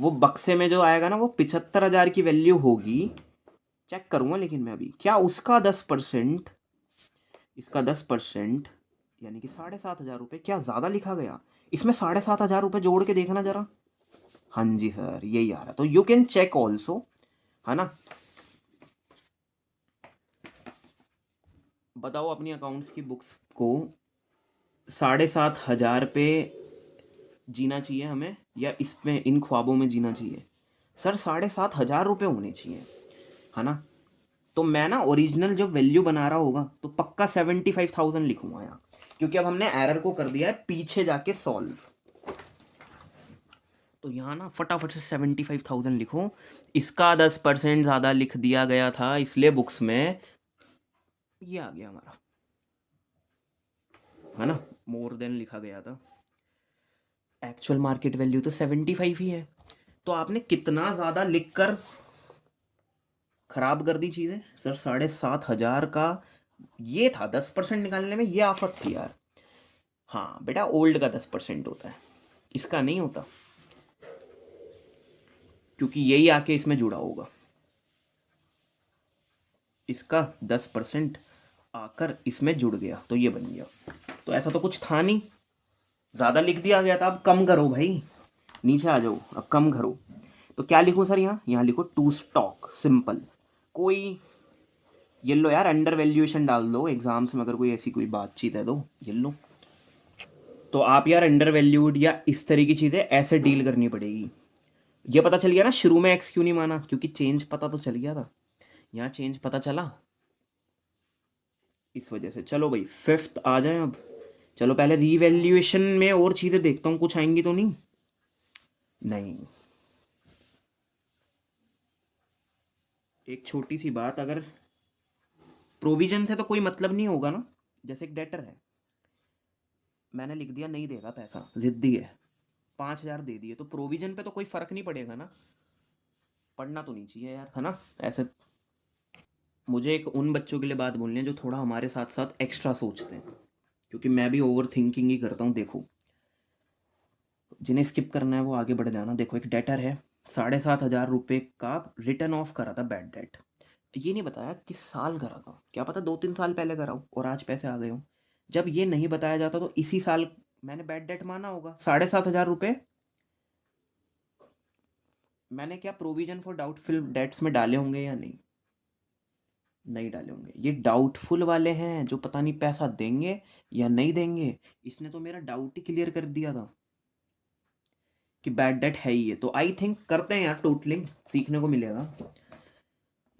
वो बक्से में जो आएगा ना वो 75,000 की वैल्यू होगी। चेक करूंगा लेकिन मैं अभी, क्या उसका 10%, इसका 10%, यानी कि 7,500 रुपये, क्या ज़्यादा लिखा गया? इसमें 7,500 रुपये जोड़ के देखना जरा। हाँ जी सर यही आ रहा, तो यू कैन चेक ऑल्सो, है ना। बताओ अपनी अकाउंट्स की बुक्स को 7,500 पे जीना चाहिए हमें, या इसमें इन ख्वाबों में जीना चाहिए? सर 7,500 रुपये होने चाहिए, है ना। तो मैं ना ओरिजिनल जब वैल्यू बना रहा होगा तो पक्का 75,000 लिखूंगा यहाँ, क्योंकि अब हमने एरर को कर दिया है पीछे जाके सॉल्व। तो यहाँ ना फटाफट से 75,000 लिखो। इसका 10% ज़्यादा लिख दिया गया था, इसलिए बुक्स में ये आ गया हमारा, है ना, मोर देन लिखा गया था। एक्चुअल मार्केट वैल्यू तो 75 ही है, तो आपने कितना ज़्यादा लिखकर खराब कर दी चीज़ें। सर 7,500 का ये था, 10% निकालने में ये आफत थी यार। हाँ बेटा ओल्ड का 10% होता है, इसका नहीं होता, क्योंकि यही आके इसमें जुड़ा होगा। इसका 10% आकर इसमें जुड़ गया तो ये बन गया। तो ऐसा तो कुछ था नहीं, ज़्यादा लिख दिया गया था। अब कम करो भाई, नीचे आ जाओ, अब कम करो। तो क्या लिखूं सर? यहाँ लिखो टू स्टॉक, सिंपल। कोई ये लो यार, अंडर वैल्यूएशन डाल दो एग्जाम्स में, अगर कोई ऐसी कोई बातचीत है तो ये लो। तो आप यार अंडर वैल्यूड या इस तरह की चीज़ें ऐसे डील करनी पड़ेगी। ये पता चल गया ना शुरू में एक्स क्यों नहीं माना, क्योंकि चेंज पता तो चल गया था, यहाँ चेंज पता चला इस वजह से। चलो भाई फिफ्थ आ जाए अब। चलो पहले रीवैल्यूएशन में और चीज़ें देखता हूँ, कुछ आएंगी तो नहीं। नहीं, एक छोटी सी बात, अगर प्रोविजन से तो कोई मतलब नहीं होगा ना। जैसे एक डेटर है, मैंने लिख दिया नहीं देगा पैसा, जिद्दी है, 5,000 दे दिए, तो प्रोविजन पे तो कोई फर्क नहीं पड़ेगा ना। पढ़ना तो नहीं चाहिए यार, है ना ऐसे। मुझे एक उन बच्चों के लिए बात बोलनी है जो थोड़ा हमारे साथ साथ एक्स्ट्रा सोचते हैं, क्योंकि मैं भी ओवर थिंकिंग ही करता हूँ। देखो जिन्हें स्किप करना है वो आगे बढ़ जाना। देखो एक डेटर है, 7,500 रुपये का रिटर्न ऑफ करा था बैड डेट, ये नहीं बताया किस साल करा था, क्या पता 2-3 साल पहले कराऊँ और आज पैसे आ गए हों। जब ये नहीं बताया जाता तो इसी साल मैंने बैड डेट माना होगा। 7,500 रुपये मैंने क्या प्रोविजन फॉर डाउटफुल डेट्स में डाले होंगे या नहीं? नहीं डाले होंगे। ये डाउटफुल वाले हैं जो पता नहीं पैसा देंगे या नहीं देंगे। इसने तो मेरा डाउट ही क्लियर कर दिया था कि बैड डेट है ही है। तो आई थिंक करते हैं यार टोटलिंग, सीखने को मिलेगा।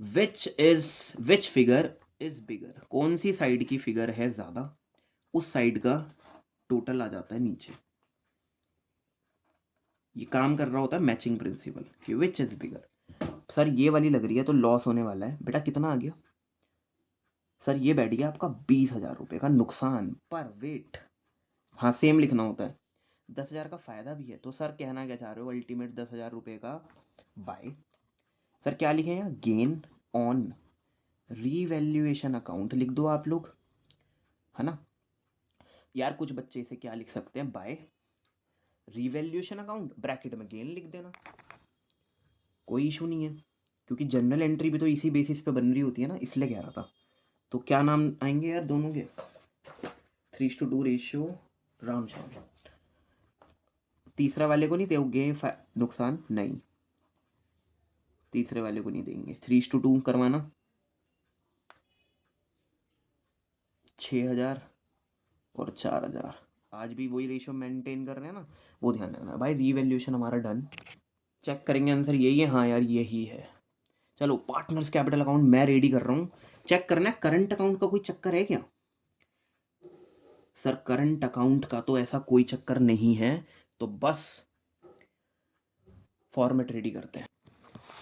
विच फिगर इज बिगर, कौन सी साइड की फिगर है ज़्यादा, उस साइड का टोटल आ जाता है नीचे। ये काम कर रहा होता है मैचिंग प्रिंसिपल कि विच इज बिगर। सर ये वाली लग रही है तो लॉस होने वाला है। बेटा कितना आ गया? सर ये बैठ गया आपका 20,000 रुपये का नुकसान पर वेट। हाँ सेम लिखना होता है। 10,000 का फ़ायदा भी है। तो सर कहना क्या चाह रहे हो, अल्टीमेट 10,000 रुपये का बाय। सर क्या लिखे हैं यहाँ, गेन ऑन रीवैल्यूएशन अकाउंट लिख दो आप लोग, है ना यार। कुछ बच्चे इसे क्या लिख सकते हैं, बाय रीवैल्यूएशन अकाउंट ब्रैकेट में गेन लिख देना, कोई इशू नहीं है, क्योंकि जनरल एंट्री भी तो इसी बेसिस पे बन रही होती है ना, इसलिए कह रहा था। तो क्या नाम आएंगे यार दोनों के, 3:2 रेशियो राम श्याम। तीसरा वाले को नहीं दोगे नुकसान, नहीं तीसरे वाले को नहीं देंगे। 3:2 करवाना, 6,000 और 4,000। आज भी वही रेशियो मेंटेन कर रहे हैं ना, वो ध्यान रखना भाई। रीवैल्यूएशन हमारा डन, चेक करेंगे आंसर यही है, हाँ यार यही है। चलो पार्टनर्स कैपिटल अकाउंट मैं रेडी कर रहा हूँ, चेक करना है करंट अकाउंट का कोई चक्कर है क्या। सर करंट अकाउंट का तो ऐसा कोई चक्कर नहीं है, तो बस फॉर्मेट रेडी करते हैं।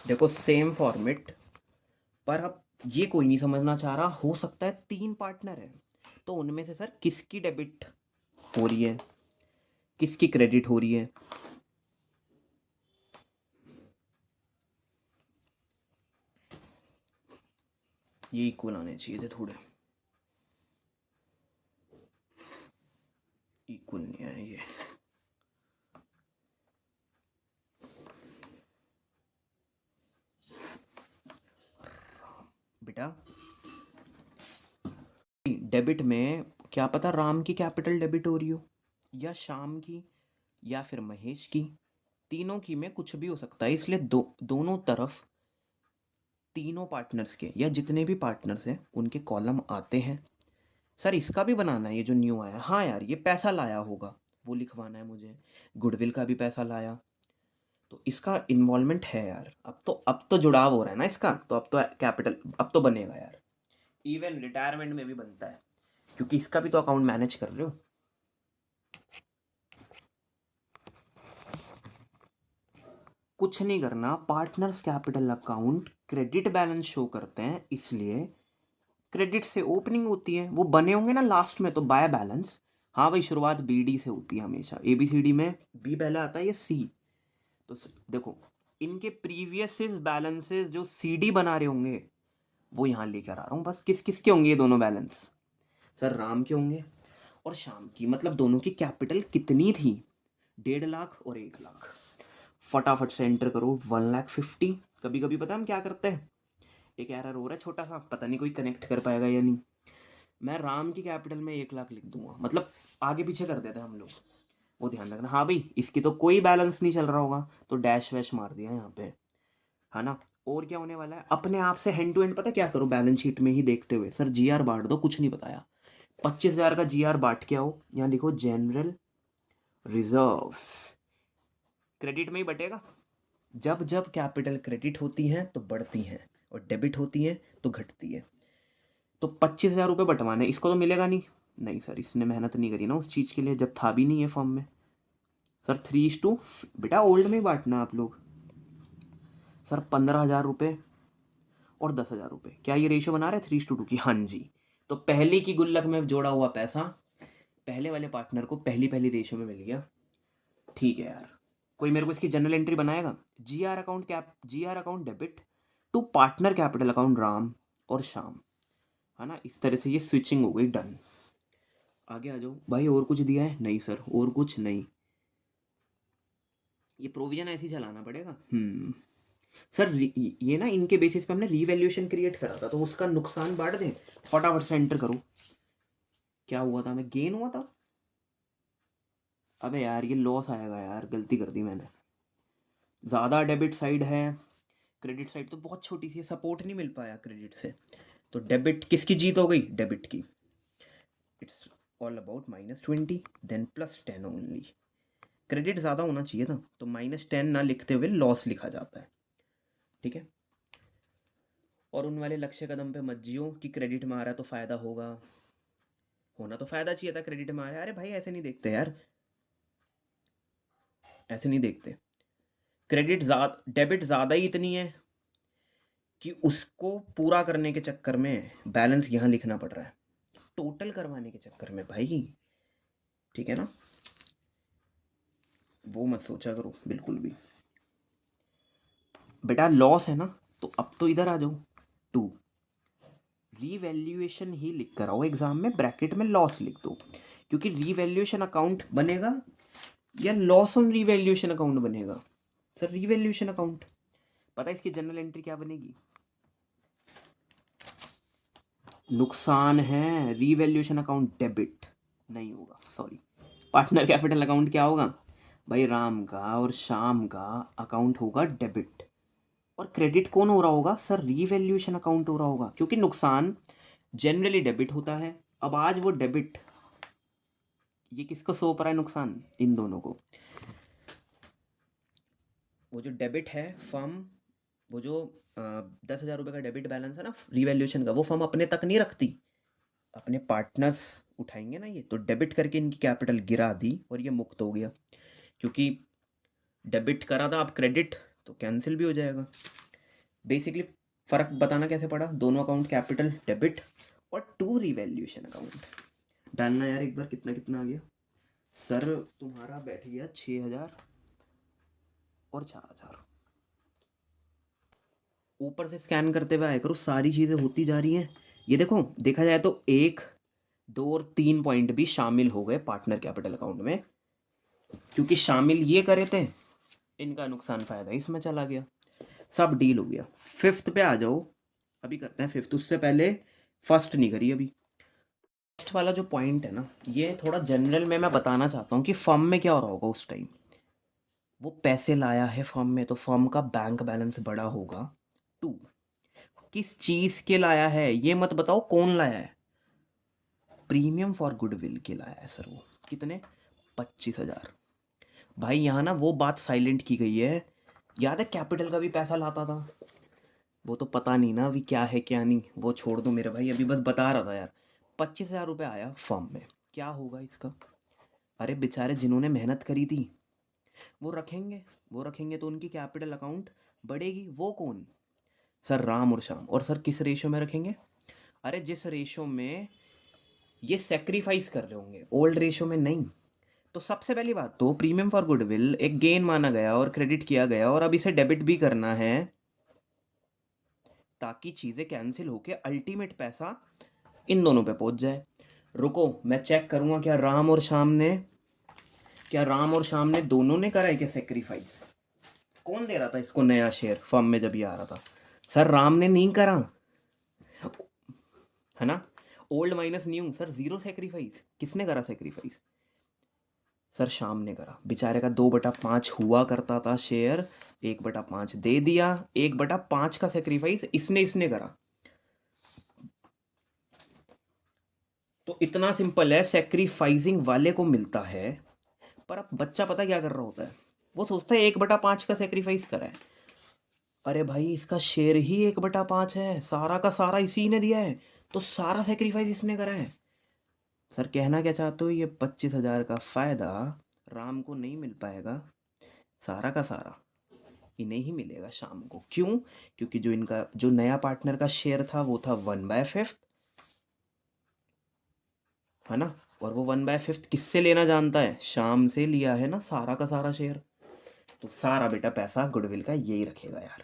देखो सेम फॉर्मेट, पर अब ये कोई नहीं समझना चाह रहा, हो सकता है 3 पार्टनर है, तो उनमें से सर किसकी डेबिट हो रही है, किसकी क्रेडिट हो रही है। ये इक्वल आने चाहिए थे थोड़े, इक्वल नहीं है ये। बेटा डेबिट में क्या पता राम की कैपिटल डेबिट हो रही हो, या श्याम की, या फिर महेश की, तीनों की में कुछ भी हो सकता है। इसलिए दोनों तरफ तीनों पार्टनर्स के या जितने भी पार्टनर्स हैं उनके कॉलम आते हैं। सर इसका भी बनाना है, ये जो न्यू आया, हाँ यार ये पैसा लाया होगा वो लिखवाना है मुझे, गुडविल का भी पैसा लाया, तो इसका इन्वॉल्वमेंट है यार। अब तो जुड़ाव हो रहा है ना इसका, तो अब तो कैपिटल अब तो बनेगा यार। इवन रिटायरमेंट में भी बनता है, क्योंकि इसका भी तो अकाउंट मैनेज कर रहे हो। कुछ नहीं करना, partners capital account credit balance show करते हैं, इसलिए क्रेडिट से ओपनिंग होती है, वो बने होंगे ना लास्ट में, तो बाय बैलेंस। हाँ भाई शुरुआत BD से होती है हमेशा, ABCD में B पहले आता है, ये C। तो देखो इनके प्रीवियस बैलेंसेस जो CD बना रहे होंगे वो यहाँ लेकर आ रहा हूँ बस। किस किस के होंगे ये दोनों बैलेंस, सर राम के होंगे और श्याम की, मतलब दोनों की कैपिटल कितनी थी, 1.5 लाख और 1 लाख। फटाफट से एंटर करो 1,50,000। कभी कभी पता है हम क्या करते हैं, एक एरर हो रहा है छोटा सा, पता नहीं कोई कनेक्ट कर पाएगा या नहीं। मैं राम की कैपिटल में 1 लाख लिख दूंगा, मतलब आगे पीछे कर देते हैं हम लोग, वो ध्यान रखना। हाँ भाई इसकी तो कोई बैलेंस नहीं चल रहा होगा, तो डैश वैश मार दिया यहाँ पे, है ना। और क्या होने वाला है, अपने आप से हैंड टू हैंड पता क्या करो, बैलेंस शीट में ही देखते हुए, सर GR बांट दो, कुछ नहीं बताया। 25,000 का GR बांट के आओ, यहाँ लिखो जनरल रिजर्व्स, क्रेडिट में ही बटेगा। जब जब कैपिटल क्रेडिट होती हैं तो बढ़ती हैं, और डेबिट होती हैं तो घटती है। तो 25,000 रुपये बंटवाने, इसको तो मिलेगा नहीं, नहीं सर इसने मेहनत नहीं करी ना उस चीज़ के लिए, जब था भी नहीं है फॉर्म में। सर 3:, बेटा ओल्ड में ही बांटना आप लोग। सर 15,000 रुपये और 10,000 रुपये, क्या ये रेशियो बना रहे हैं 3:2 की, हाँ जी। तो पहले की गुल्लक में जोड़ा हुआ पैसा पहले वाले पार्टनर को पहली पहली रेशियो में मिल गया। ठीक है यार, कोई मेरे को इसकी जनरल एंट्री बनाएगा, GR account debit to partner capital account Ram और श्याम, है ना। इस तरह से ये स्विचिंग हो गई, डन। आगे आ जाओ भाई, और कुछ दिया है, नहीं सर और कुछ नहीं, ये प्रोविजन ऐसे ही चलाना पड़ेगा। सर ये ना इनके बेसिस पे हमने रीवैल्यूएशन क्रिएट करा था, तो उसका नुकसान बांट दें। फटाफट से एंटर करो, क्या हुआ था, मैं गेन हुआ था। अबे यार ये लॉस आएगा यार, गलती कर दी मैंने, ज़्यादा डेबिट साइड है, क्रेडिट साइड तो बहुत छोटी सी है, सपोर्ट नहीं मिल पाया क्रेडिट से। तो डेबिट किसकी जीत हो गई, डेबिट की। It's all about -20 then +10 only. Credit ज़्यादा होना चाहिए था, तो -10 ना लिखते हुए लॉस लिखा जाता है, ठीक है। और उन वाले लक्ष्य कदम पे मत जियो कि क्रेडिट में आ रहा है तो फ़ायदा होगा, होना तो फ़ायदा चाहिए था, क्रेडिट में आ रहा है, अरे भाई ऐसे नहीं देखते यार, ऐसे नहीं देखते। डेबिट ज़्यादा ही इतनी है कि उसको पूरा करने के चक्कर में बैलेंस यहाँ लिखना पड़ रहा है, टोटल करवाने के चक्कर में भाई, ठीक है ना। वो मत सोचा करो बिल्कुल भी। बेटा लॉस है ना, तो अब तो इधर आ जाओ, 2 रीवैल्यूएशन ही लिख कर आओ एग्जाम में, ब्रैकेट में लॉस लिख दो, क्योंकि रीवैल्यूएशन अकाउंट बनेगा या लॉस ऑन रीवैल्यूएशन अकाउंट बनेगा। Sir revaluation account. पता है इसकी जनरल एंट्री क्या बनेगी? नुकसान है, रीवैल्यूएशन अकाउंट डेबिट नहीं होगा, सॉरी। पार्टनर कैपिटल अकाउंट क्या होगा भाई? राम का और श्याम का अकाउंट होगा डेबिट, और क्रेडिट कौन हो रहा होगा सर? रीवैल्यूएशन अकाउंट हो रहा होगा, क्योंकि नुकसान जनरली डेबिट होता है। अब आज वो डेबिट, ये किसको सो पर है नुकसान? इन दोनों को। वो जो डेबिट है फर्म, वो जो 10,000 रुपये का डेबिट बैलेंस है ना रीवैल्यूएशन का, वो फर्म अपने तक नहीं रखती, अपने पार्टनर्स उठाएंगे ना ये, तो डेबिट करके इनकी कैपिटल गिरा दी और ये मुक्त हो गया। क्योंकि डेबिट करा था, आप क्रेडिट तो कैंसिल भी हो जाएगा। बेसिकली फ़र्क बताना कैसे पड़ा? दोनों अकाउंट कैपिटल डेबिट और 2 रीवैल्यूएशन अकाउंट। डालना यार एक बार, कितना कितना आ गया सर? तुम्हारा बैठ गया 6,000 और 4,000। ऊपर से स्कैन करते हुए आया करो, सारी चीज़ें होती जा रही हैं। ये देखो, देखा जाए तो 1, 2 और 3 पॉइंट भी शामिल हो गए पार्टनर कैपिटल अकाउंट में, क्योंकि शामिल ये करे थे, इनका नुकसान फ़ायदा इसमें चला गया, सब डील हो गया। 5th पे आ जाओ, अभी करते हैं 5th, उससे पहले फर्स्ट नहीं करी अभी। फर्स्ट वाला जो पॉइंट है ना, ये थोड़ा जनरल में मैं बताना चाहता हूँ कि फर्म में क्या हो रहा होगा उस टाइम। वो पैसे लाया है फर्म में, तो फर्म का बैंक बैलेंस बड़ा होगा। 2 किस चीज़ के लाया है ये मत बताओ, कौन लाया है? प्रीमियम फॉर गुडविल के लाया है सर। वो कितने? 25,000। भाई यहाँ ना वो बात साइलेंट की गई है, याद है कैपिटल का भी पैसा लाता था, वो तो पता नहीं ना अभी क्या है क्या नहीं, वो छोड़ दो मेरे भाई, अभी बस बता रहा था यार। 25,000 रुपये आया फर्म में, क्या होगा इसका? अरे बेचारे जिन्होंने मेहनत करी थी वो रखेंगे, वो रखेंगे तो उनकी कैपिटल अकाउंट बढ़ेगी। वो कौन? सर राम और श्याम। और सर किस रेशो में रखेंगे? अरे जिस रेशो में ये सेक्रीफाइस कर रहे होंगे, ओल्ड रेशो में नहीं। तो सबसे पहली बात तो प्रीमियम फॉर गुडविल एक गेन माना गया और क्रेडिट किया गया, और अब इसे डेबिट भी करना है, ताकि चीज़ें कैंसिल होके अल्टीमेट पैसा इन दोनों पे पहुंच जाए। रुको मैं चेक करूंगा, क्या राम और श्याम ने दोनों ने करा है क्या सेक्रीफाइस? कौन दे रहा था इसको नया शेयर फर्म में जब ये आ रहा था? सर राम ने नहीं करा, है ना? Old minus new sir, 0 sacrifice. किसने करा सेक्रीफाइस? सर श्याम ने करा। बेचारे का 2/5 हुआ करता था शेयर, 1/5 दे दिया, 1/5 का सेक्रीफाइस इसने करा। तो इतना सिंपल है, सेक्रीफाइसिंग वाले को मिलता है। पर अब बच्चा पता क्या कर रहा होता है, वो सोचता है 1/5 का सेक्रीफाइस करा है। अरे भाई इसका शेयर ही 1/5 है, सारा का सारा इसी ने दिया है, तो सारा सेक्रीफाइस इसने करा है। सर कहना क्या चाहते हो, ये 25,000 का फ़ायदा राम को नहीं मिल पाएगा, सारा का सारा इन्हें ही मिलेगा शाम को। क्यों? क्योंकि जो इनका जो नया पार्टनर का शेयर था वो था 1/5, है ना? और वो 1/5 किससे लेना जानता है? शाम से लिया है ना सारा का सारा शेयर। तो सारा बेटा पैसा गुडविल का यही रखेगा यार।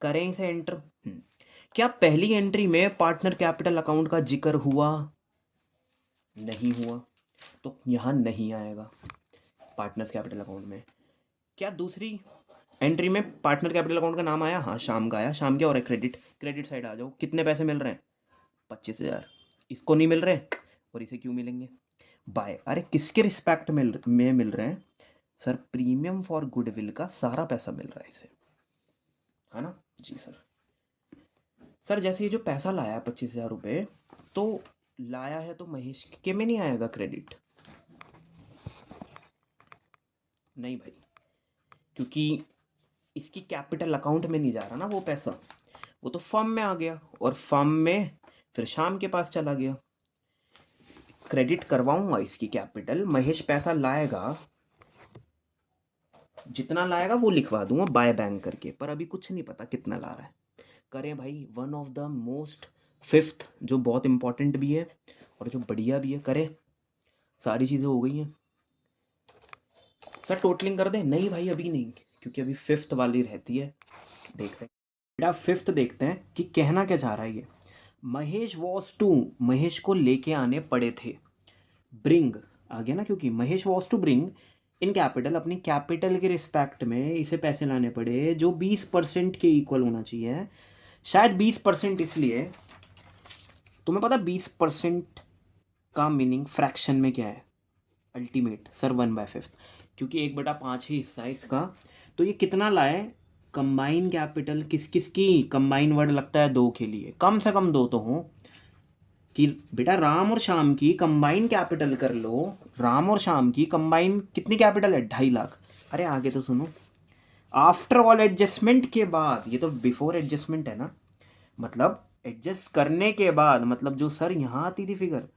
करें इसे एंटर। क्या पहली एंट्री में पार्टनर कैपिटल अकाउंट का जिक्र हुआ? नहीं हुआ, तो यहाँ नहीं आएगा पार्टनर्स कैपिटल अकाउंट में। क्या दूसरी एंट्री में पार्टनर कैपिटल अकाउंट का नाम आया? हाँ शाम का आया। शाम क्या हो रहा है? क्रेडिट। क्रेडिट साइड आ जाओ, कितने पैसे मिल रहे हैं? 25,000। इसको नहीं मिल रहे और इसे क्यों मिलेंगे? बाय। अरे किसके रिस्पेक्ट में मिल रहे हैं सर? प्रीमियम फॉर गुडविल का सारा पैसा मिल रहा है इसे, है ना? जी सर। सर जैसे ये जो पैसा लाया है 25,000 रुपये, तो लाया है तो महेश के में नहीं आएगा क्रेडिट? नहीं भाई, क्योंकि इसकी कैपिटल अकाउंट में नहीं जा रहा ना वो पैसा, वो तो फर्म में आ गया, और फर्म में फिर शाम के पास चला गया। क्रेडिट करवाऊंगा इसकी कैपिटल, महेश पैसा लाएगा, जितना लाएगा वो लिखवा दूंगा बाय बैंक करके, पर अभी कुछ नहीं पता कितना ला रहा है। करें भाई, one of the most 5th जो बहुत इंपॉर्टेंट भी है और जो बढ़िया भी है, करें। सारी चीज़ें हो गई हैं। सर टोटलिंग कर दे? नहीं भाई अभी नहीं, क्योंकि अभी फिफ्थ वाली रहती है। देखते हैं बेटा, फिफ्थ देखते हैं कि कहना क्या चाह रहा है ये। महेश वॉज टू, महेश को लेके आने पड़े थे। ब्रिंग आ गया ना, क्योंकि Mahesh was to bring in capital, अपनी कैपिटल के रिस्पेक्ट में इसे पैसे लाने पड़े जो 20% के इक्वल होना चाहिए। शायद 20% इसलिए, तुम्हें पता 20% का मीनिंग फ्रैक्शन में क्या है? अल्टीमेट सर 1/5, क्योंकि 1/5 ही हिस्सा है इसका। तो ये कितना लाए? कंबाइन कैपिटल किस किस की? कंबाइन वर्ड लगता है दो के लिए, कम से कम दो तो हो। कि बेटा राम और श्याम की कंबाइन कैपिटल कर लो। राम और श्याम की कंबाइन कितनी कैपिटल है? 2.5 लाख। अरे आगे तो सुनो। आफ्टर ऑल एडजस्टमेंट के बाद, ये तो बिफोर एडजस्टमेंट है ना, मतलब एडजस्ट करने के बाद, मतलब जो सर यहाँ आती थी फिगर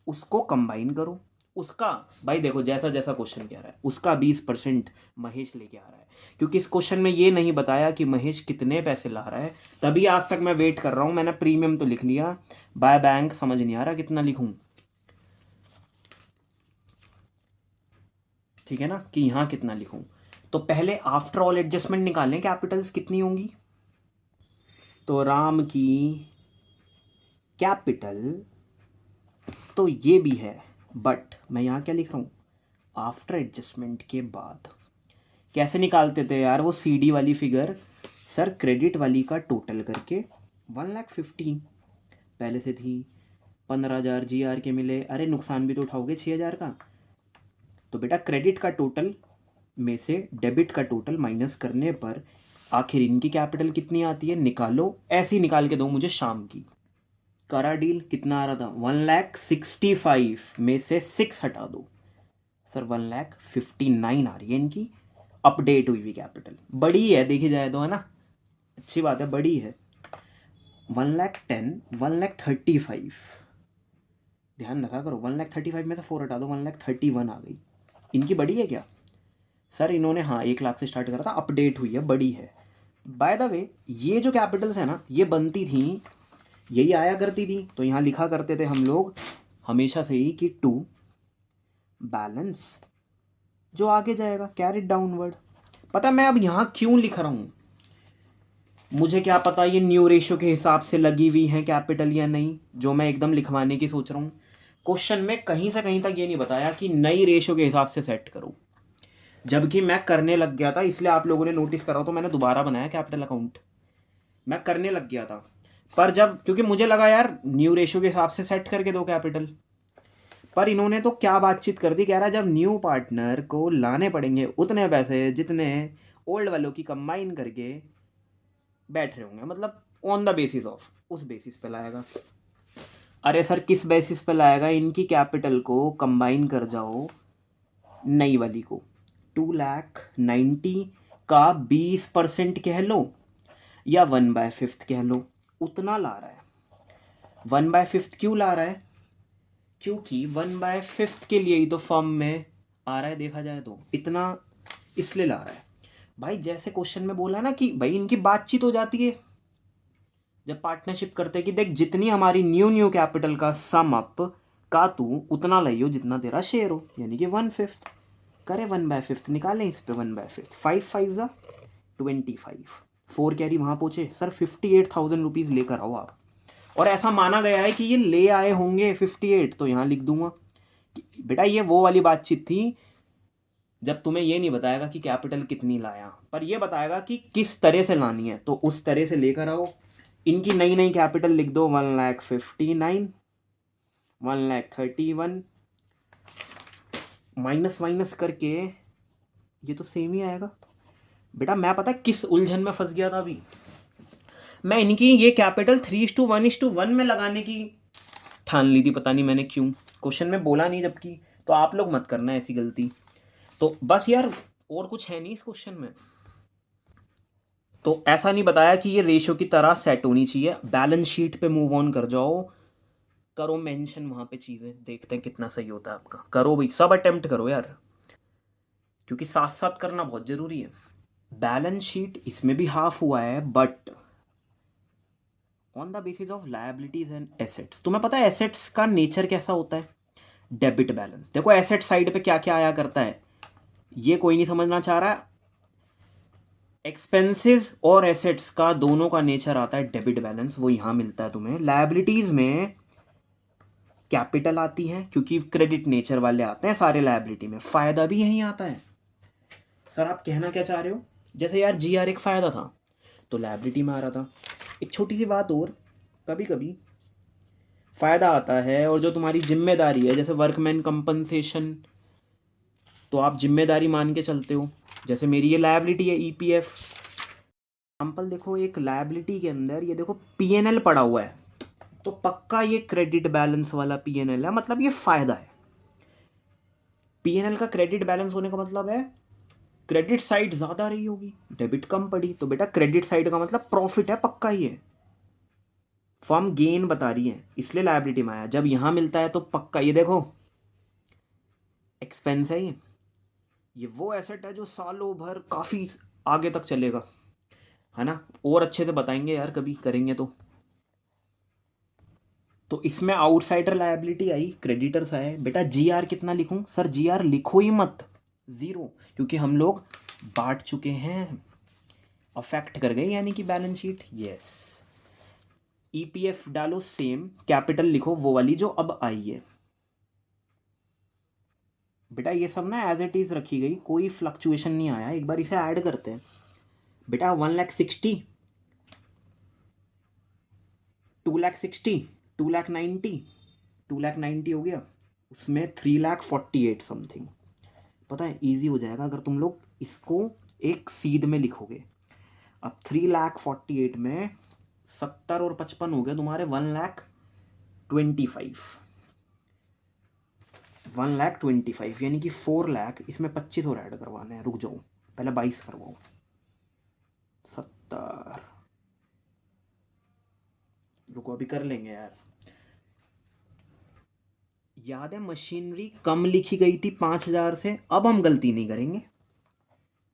उसको कंबाइन करो। उसका भाई देखो, जैसा जैसा क्वेश्चन कह रहा है उसका 20% महेश लेके आ रहा है, क्योंकि इस क्वेश्चन में ये नहीं बताया कि महेश कितने पैसे ला रहा है। तभी आज तक मैं वेट कर रहा हूँ। मैंने प्रीमियम तो लिख लिया, बाय बैंक समझ नहीं आ रहा कितना लिखूं। ठीक है ना, कि यहाँ कितना लिखूं। तो पहले आफ्टर ऑल एडजस्टमेंट निकालें, कैपिटल्स कितनी होंगी। तो राम की कैपिटल तो ये भी है, बट मैं यहाँ क्या लिख रहा हूँ? आफ्टर एडजस्टमेंट के बाद। कैसे निकालते थे यार वो सीडी वाली फिगर? सर क्रेडिट वाली का टोटल करके 1,50,000 पहले से थी, 15,000 GR के मिले। अरे नुकसान भी तो उठाओगे 6,000 का। तो बेटा क्रेडिट का टोटल में से डेबिट का टोटल माइनस करने पर आखिर इनकी कैपिटल कितनी आती है निकालो। ऐसे ही निकाल के दो मुझे शाम की। करा डील, कितना आ रहा था? 1,65,000 में से 6 हटा दो सर, 1,59,000 आ रही है इनकी अपडेट हुई हुई कैपिटल। बड़ी है देखी जाए तो, है ना, अच्छी बात है, बड़ी है। 1,10,000, 1,35,000, ध्यान रखा करो। 1,35,000 में से 4 हटा दो, 1,31,000 आ गई। इनकी बड़ी है क्या सर? इन्होंने हाँ 1 लाख से स्टार्ट करा था, अपडेट हुई है, बड़ी है। बाय द वे ये जो कैपिटल्स है ना, ये बनती थी, यही आया करती थी। तो यहाँ लिखा करते थे हम लोग हमेशा से ही कि टू बैलेंस जो आगे जाएगा कैरिड डाउनवर्ड। पता मैं अब यहाँ क्यों लिख रहा हूँ? मुझे क्या पता ये न्यू रेशियो के हिसाब से लगी हुई है कैपिटल या नहीं, जो मैं एकदम लिखवाने की सोच रहा हूँ। क्वेश्चन में कहीं से कहीं तक ये नहीं बताया कि नई रेशियो के हिसाब से सेट करो, जबकि मैं करने लग गया था। इसलिए आप लोगों ने नोटिस करा तो मैंने दोबारा बनाया कैपिटल अकाउंट। मैं करने लग गया था, पर जब, क्योंकि मुझे लगा यार न्यू रेशियो के हिसाब से सेट करके दो कैपिटल। पर इन्होंने तो क्या बातचीत कर दी, कह रहा जब न्यू पार्टनर को लाने पड़ेंगे उतने पैसे जितने ओल्ड वालों की कंबाइन करके बैठ रहे होंगे, मतलब ऑन द बेसिस ऑफ, उस बेसिस पे लाएगा। अरे सर किस बेसिस पे लाएगा? इनकी कैपिटल को कंबाइन कर जाओ नई वाली को, 2,90,000 का 20% कह लो या 1/5 कह लो, उतना ला रहा है। 1/5 क्यों ला रहा है? क्योंकि 1/5 के लिए ही तो फर्म में आ रहा है, देखा जाए तो इतना इसलिए ला रहा है। भाई जैसे क्वेश्चन में बोला ना कि भाई इनकी बातचीत हो जाती है जब पार्टनरशिप करते हैं कि देख जितनी हमारी न्यू कैपिटल का सम अप का तू उतना लियो जितना तेरा शेयर हो, यानी कि 1/5 करे। 1/5 निकालें इस पे, 1/5 5 5 4 कैरी वहाँ पहुँचे सर, 58,000 रुपीज़ लेकर आओ आप। और ऐसा माना गया है कि ये ले आए होंगे 58, तो यहाँ लिख दूंगा कि बेटा ये वो वाली बातचीत थी जब तुम्हें ये नहीं बताएगा कि कैपिटल कितनी लाया, पर ये बताएगा कि किस तरह से लानी है, तो उस तरह से लेकर आओ। इनकी नई नई कैपिटल लिख दो, 1,59,000, 1,31,000 माइनस माइनस करके ये तो सेम ही आएगा। बेटा मैं पता किस उलझन में फंस गया था अभी, मैं इनकी ये कैपिटल 3:1:1 में लगाने की ठान ली थी, पता नहीं मैंने क्यों। क्वेश्चन में बोला नहीं जबकि, तो आप लोग मत करना ऐसी गलती। तो बस यार और कुछ है नहीं इस क्वेश्चन में। तो ऐसा नहीं बताया कि ये रेशियो की तरह सेट होनी चाहिए। बैलेंस शीट पे मूव ऑन कर जाओ, करो मेंशन वहाँ पे चीज़ें, देखते हैं कितना सही होता है आपका। करो भाई, सब अटेम्प्ट करो यार, क्योंकि साथ साथ करना बहुत ज़रूरी है। बैलेंस शीट इसमें भी हाफ हुआ है, but on the basis of liabilities and assets. तुम्हें पता है एसेट्स का नेचर कैसा होता है? Debit balance. देखो एसेट साइड पे क्या क्या आया करता है, ये कोई नहीं समझना चाह रहा। एक्सपेंसेस और एसेट्स का दोनों का नेचर आता है डेबिट बैलेंस, वो यहाँ मिलता है तुम्हें। लायबिलिटीज में कैपिटल आती है क्योंकि क्रेडिट नेचर वाले आते हैं सारे लायबिलिटी में। फायदा भी यहीं आता है। सर आप कहना क्या चाह रहे हो? जैसे यार GR एक फायदा था तो लायबिलिटी में आ रहा था। एक छोटी सी बात और, कभी कभी फायदा आता है और जो तुम्हारी जिम्मेदारी है, जैसे वर्कमैन कंपनसेशन, तो आप जिम्मेदारी मान के चलते हो। जैसे मेरी ये लायबिलिटी है EPF एग्जाम्पल। देखो एक लायबिलिटी के अंदर ये देखो PNL पड़ा हुआ है, तो पक्का ये क्रेडिट बैलेंस वाला PNL है, मतलब ये फायदा है। PNL का क्रेडिट बैलेंस होने का मतलब है क्रेडिट साइड ज्यादा रही होगी, डेबिट कम पड़ी, तो बेटा क्रेडिट साइड का मतलब प्रॉफिट है पक्का। ये फर्म गेन बता रही है इसलिए लायबिलिटी में आया। जब यहां मिलता है तो पक्का ये देखो एक्सपेंस है। ये वो एसेट है जो सालों भर काफी आगे तक चलेगा, है ना। और अच्छे से बताएंगे यार कभी करेंगे तो इसमें आउटसाइडर लायबिलिटी आई, क्रेडिटर्स आए। बेटा GR कितना लिखूं? सर GR लिखो ही मत, 0, क्योंकि हम लोग बांट चुके हैं, अफेक्ट कर गए यानी कि बैलेंस शीट। यस, EPF डालो सेम, कैपिटल लिखो वो वाली जो अब आई है। बेटा ये सब ना एज इट इज रखी गई, कोई फ्लक्चुएशन नहीं आया। एक बार इसे ऐड करते हैं। बेटा 1,60,000, 2,60,000, 2,90,000, 2,90,000 हो गया, उसमें 3,48,000 समथिंग। पता है इजी हो जाएगा अगर तुम लोग इसको एक सीध में लिखोगे। अब 3,48,000 में 70 और 55 हो गया तुम्हारे 1,25,000, 1,25,000 यानी कि 4,00,000। इसमें 25 और ऐड करवाने हैं, रुक जाओ पहले 22 करवाओ। 70, रुको अभी कर लेंगे यार। याद है मशीनरी कम लिखी गई थी 5,000 से, अब हम गलती नहीं करेंगे,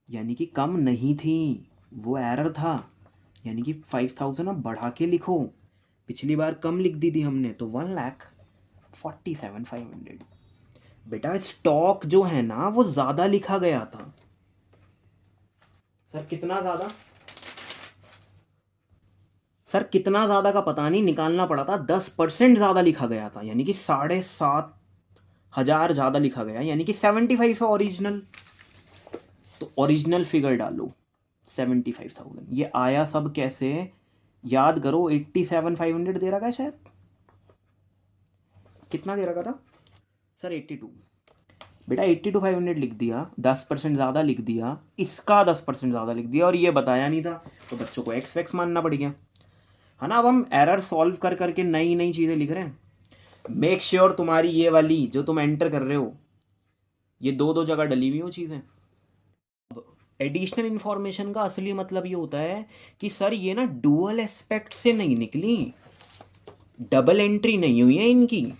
यानी कि कम नहीं थी, वो एरर था, यानी कि 5,000 अब बढ़ा के लिखो। पिछली बार कम लिख दी थी हमने तो 1,47,500। बेटा स्टॉक जो है ना वो ज्यादा लिखा गया था। सर कितना ज्यादा? सर कितना ज्यादा का पता नहीं, निकालना पड़ा था। 10% ज्यादा लिखा गया था, यानी कि 7,500 ज्यादा लिखा गया, यानी कि 75 है ओरिजिनल। तो ओरिजिनल फिगर डालो 75,000। ये आया सब कैसे? याद करो 87,500 दे रखा है शायद। कितना दे रखा था सर? 82। बेटा 82,500 लिख दिया, 10% ज़्यादा लिख दिया, इसका 10% ज़्यादा लिख दिया, और ये बताया नहीं था तो बच्चों को एक्स वैक्स मानना पड़ गया, है ना। अब हम एरर सॉल्व कर करके नई नई चीज़ें लिख रहे हैं। मेक श्योर तुम्हारी ये वाली जो तुम एंटर कर रहे हो ये दो दो जगह डली हुई हो चीज़ें। अब एडिशनल इंफॉर्मेशन का असली मतलब ये होता है कि सर ये ना डुअल एस्पेक्ट से नहीं निकली, डबल एंट्री नहीं हुई है इनकी।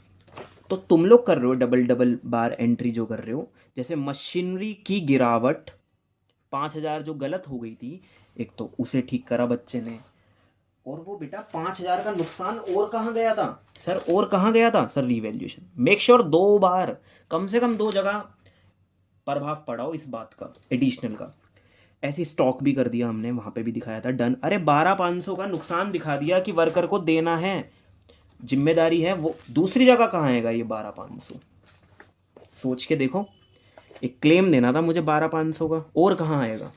तो तुम लोग कर रहे हो डबल डबल बार एंट्री जो कर रहे हो। जैसे मशीनरी की गिरावट 5,000 जो गलत हो गई थी, एक तो उसे ठीक करा बच्चे ने, और वो बेटा 5,000 का नुकसान और कहाँ गया था सर? और कहाँ गया था सर? रीवैल्यूएशन। मेक श्योर 2 बार, कम से कम 2 जगह प्रभाव पड़ा हो इस बात का, एडिशनल का। ऐसी स्टॉक भी कर दिया हमने, वहां पे भी दिखाया था डन। अरे 12,500 का नुकसान दिखा दिया कि वर्कर को देना है, जिम्मेदारी है वो। दूसरी जगह कहाँ आएगा ये 12,500? सोच के देखो, एक क्लेम देना था मुझे 12,500 का, और कहाँ आएगा?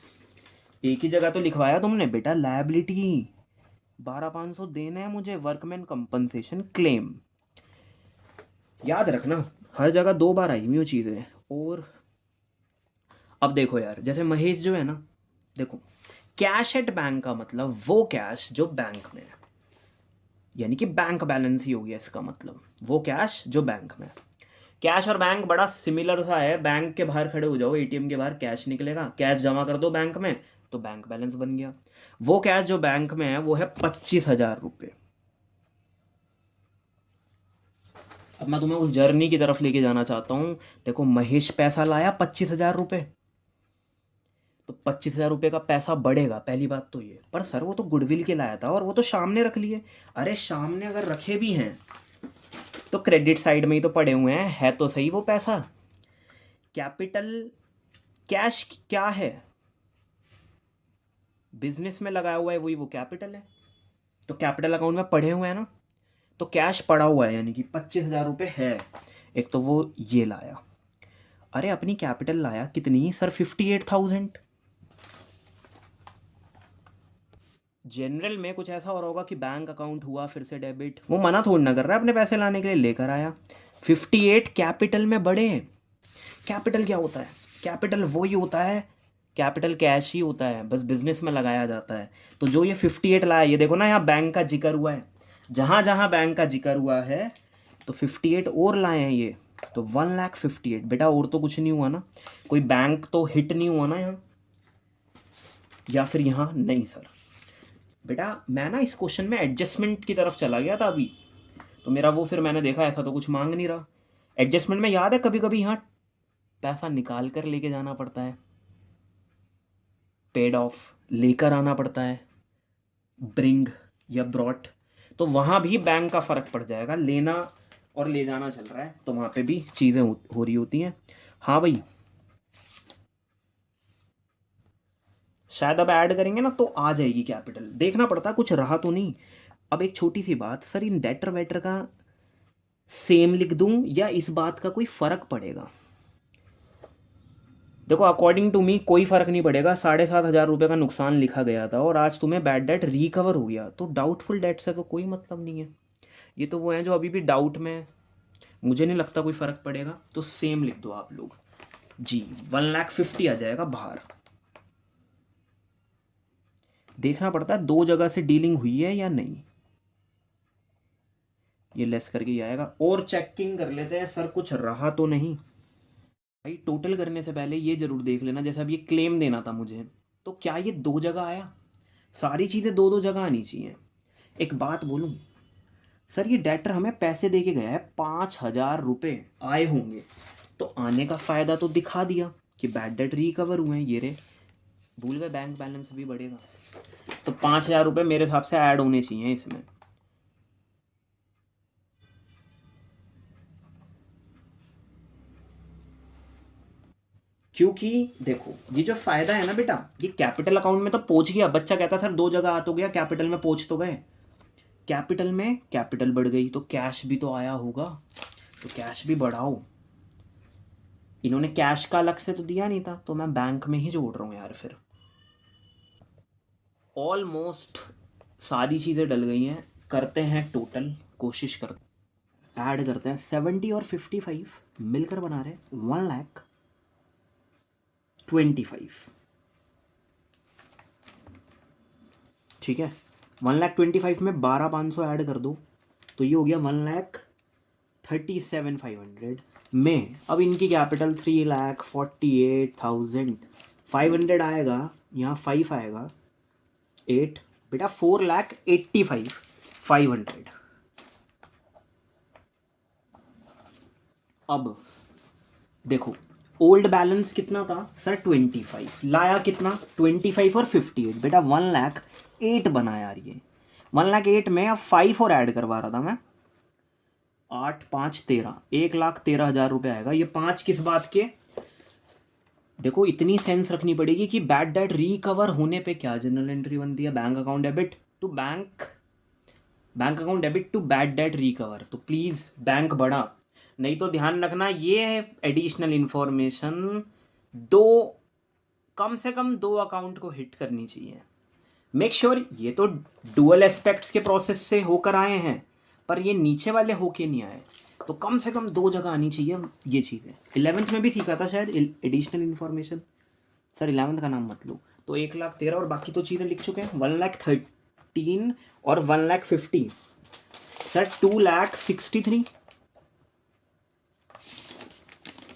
एक ही जगह तो लिखवाया तुमने बेटा, लायबिलिटी 12,500 देना है मुझे, वर्कमैन कंपनसेशन क्लेम। याद रखना हर जगह 2 बार आई हुई वो चीज़ें। और अब देखो यार, जैसे महेश जो है ना, देखो कैश एट बैंक का मतलब वो कैश जो बैंक में है, यानी कि बैंक बैलेंस ही हो गया इसका मतलब, वो कैश जो बैंक में है। कैश और बैंक बड़ा सिमिलर सा है। बैंक के बाहर खड़े हो जाओ, ATM के बाहर कैश निकलेगा, कैश जमा कर दो बैंक में तो बैंक बैलेंस बन गया। वो कैश जो बैंक में है वो है 25,000 रुपये। अब मैं तुम्हें उस जर्नी की तरफ लेके जाना चाहता हूँ। देखो महेश पैसा लाया 25,000 रुपये, तो 25,000 रुपये का पैसा बढ़ेगा, पहली बात तो ये। पर सर वो तो गुडविल के लाया था और वो तो सामने रख लिए। अरे सामने अगर रखे भी हैं तो क्रेडिट साइड में ही तो पड़े हुए हैं, है तो सही वो पैसा। कैपिटल कैश क्या है, बिजनेस में लगाया हुआ है, वही वो कैपिटल है। तो कैपिटल अकाउंट में पड़े हुए हैं ना, तो कैश पड़ा हुआ है यानी कि 25,000 रुपये है। एक तो वो ये लाया, अरे अपनी कैपिटल लाया कितनी सर, 58,000। जनरल में कुछ ऐसा हो रहा होगा कि बैंक अकाउंट हुआ फिर से डेबिट, वो मना थोड़ी ना कर रहा है अपने पैसे लाने के लिए, लेकर आया 58 कैपिटल में बढ़े। कैपिटल क्या होता है, कैपिटल वही होता है, कैपिटल कैश ही होता है, बस बिजनेस में लगाया जाता है। तो जो ये 58 लाया, ये देखो ना यहाँ बैंक का जिक्र हुआ है, जहाँ जहाँ बैंक का जिक्र हुआ है तो 58 और लाए हैं ये, तो 1,58,000। बेटा और तो कुछ नहीं हुआ ना, कोई बैंक तो हिट नहीं हुआ ना यहाँ, या फिर यहाँ नहीं सर। बेटा मैं ना इस क्वेश्चन में एडजस्टमेंट की तरफ चला गया था अभी, तो मेरा वो फिर मैंने देखा ऐसा तो कुछ मांग नहीं रहा। एडजस्टमेंट में याद है कभी कभी यहाँ पैसा निकाल कर लेके जाना पड़ता है, पेड ऑफ लेकर आना पड़ता है, ब्रिंग या ब्रॉट, तो वहाँ भी बैंक का फ़र्क पड़ जाएगा। लेना और ले जाना चल रहा है तो वहाँ पे भी चीज़ें हो रही होती हैं। हाँ भाई, शायद अब ऐड करेंगे ना तो आ जाएगी कैपिटल, देखना पड़ता, कुछ रहा तो नहीं। अब एक छोटी सी बात सर, इन डेटर वेटर का सेम लिख दूं या इस बात का कोई फ़र्क पड़ेगा? देखो अकॉर्डिंग टू मी कोई फ़र्क नहीं पड़ेगा। 7,500 रुपये का नुकसान लिखा गया था और आज तुम्हें बैड डेट रिकवर हो गया, तो डाउटफुल डेट से तो कोई मतलब नहीं है। ये तो वो हैं जो अभी भी डाउट में, मुझे नहीं लगता कोई फ़र्क पड़ेगा, तो सेम लिख दो आप लोग जी। 1,50,000 आ जाएगा बाहर। देखना पड़ता है दो जगह से डीलिंग हुई है या नहीं, ये लेस करके ही आएगा। और चेकिंग कर लेते हैं सर कुछ रहा तो नहीं। भाई टोटल करने से पहले ये जरूर देख लेना, जैसे अब ये क्लेम देना था मुझे, तो क्या ये दो जगह आया? सारी चीज़ें दो दो जगह आनी चाहिए। एक बात बोलूँ सर, ये डेटर हमें पैसे दे के गया है, 5,000 रुपये आए होंगे, तो आने का फ़ायदा तो दिखा दिया कि बैड डेट रिकवर हुए हैं, ये रे भूल गए बैंक बैलेंस भी बढ़ेगा, तो 5,000 रुपये मेरे हिसाब से ऐड होने चाहिए इसमें। क्योंकि देखो ये जो फायदा है ना बेटा, ये कैपिटल अकाउंट में तो पहुंच गया। बच्चा कहता सर दो जगह आ तो गया, कैपिटल में पहुंच तो गए, कैपिटल में कैपिटल बढ़ गई तो कैश भी तो आया होगा, तो कैश भी बढ़ाओ। इन्होंने कैश का अलग से तो दिया नहीं था, तो मैं बैंक में ही जोड़ रहा हूँ यार। फिर ऑलमोस्ट सारी चीज़ें डल गई हैं, करते हैं टोटल, कोशिश करते ऐड करते हैं। 70 और 55 मिलकर बना रहे 1,25,000। ठीक है, 1,25,000 में 12,500 ऐड कर दो तो ये हो गया 1,37,500 में। अब इनकी कैपिटल 3,48,500 आएगा, यहाँ 5 आएगा, 8 बेटा 4,85,500। अब देखो ओल्ड बैलेंस कितना था सर, 25 लाया, कितना 25 और 58, बेटा 1,08,000 बना यार ये। 1,08,000 में अब 5 और ऐड करवा रहा था मैं, 8 5 13, 1,13,000 रुपये आएगा। ये 5 किस बात के, देखो इतनी सेंस रखनी पड़ेगी कि बैड डेट रिकवर होने पे क्या जनरल एंट्री बनती है, bank account debit to bank account debit to bad debt recover, तो प्लीज़ बैंक बढ़ा। नहीं तो ध्यान रखना ये एडिशनल इन्फॉर्मेशन कम से कम 2 अकाउंट को हिट करनी चाहिए। मेक श्योर ये तो डुअल एस्पेक्ट्स के प्रोसेस से होकर आए हैं, पर ये नीचे वाले होके नहीं आए, तो कम से कम 2 जगह आनी चाहिए ये चीज़ें। 11th में भी सीखा था शायद एडिशनल इन्फॉर्मेशन, सर 11th का नाम मत लो। तो 1,13,000 और बाकी तो चीज़ें लिख चुके हैं, 1,13,000 और 1,50,000 सर, 2,63,000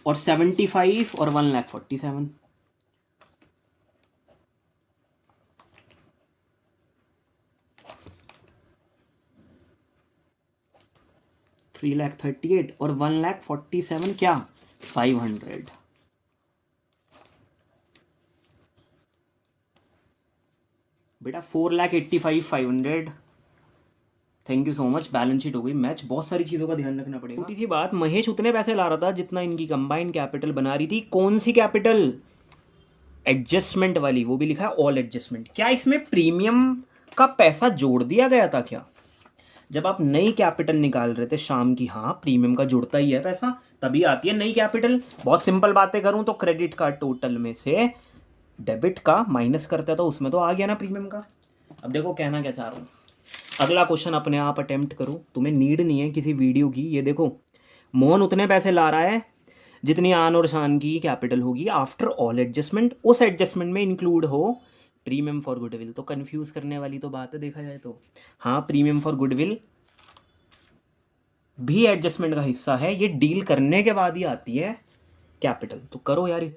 और 75 और 1,47,000। 3,38,000 और 1,47,000 क्या 500। बेटा 4,85,500। Thank you so much, balance sheet हो गई मैच। बहुत सारी चीज़ों का ध्यान रखना पड़ेगा। छोटी सी बात, महेश उतने पैसे ला रहा था जितना इनकी कंबाइंड कैपिटल बना रही थी। कौन सी कैपिटल? एडजस्टमेंट वाली वो भी लिखा है ऑल एडजस्टमेंट। क्या इसमें प्रीमियम का पैसा जोड़ दिया गया था क्या? जब आप नई कैपिटल निकाल रहे थे शाम की, हाँ प्रीमियम का जुड़ता ही है पैसा, तभी आती है नई कैपिटल। बहुत सिंपल बातें करूं तो क्रेडिट कार्ड टोटल में से डेबिट का माइनस करते तो उसमें तो आ गया ना प्रीमियम का। अब देखो कहना क्या चाह रहा हूँ, अगला क्वेश्चन अपने आप अटेम्प्ट करूँ, तुम्हें नीड नहीं है किसी वीडियो की। ये देखो मोहन उतने पैसे ला रहा है जितनी आन और शान की कैपिटल होगी आफ्टर ऑल एडजस्टमेंट, उस एडजस्टमेंट में इंक्लूड हो प्रीमियम फॉर गुडविल। तो कंफ्यूज करने वाली तो बात है देखा जाए तो। हाँ प्रीमियम फॉर गुडविल भी एडजस्टमेंट का हिस्सा है, ये डील करने के बाद ही आती है कैपिटल। तो करो यार इसे।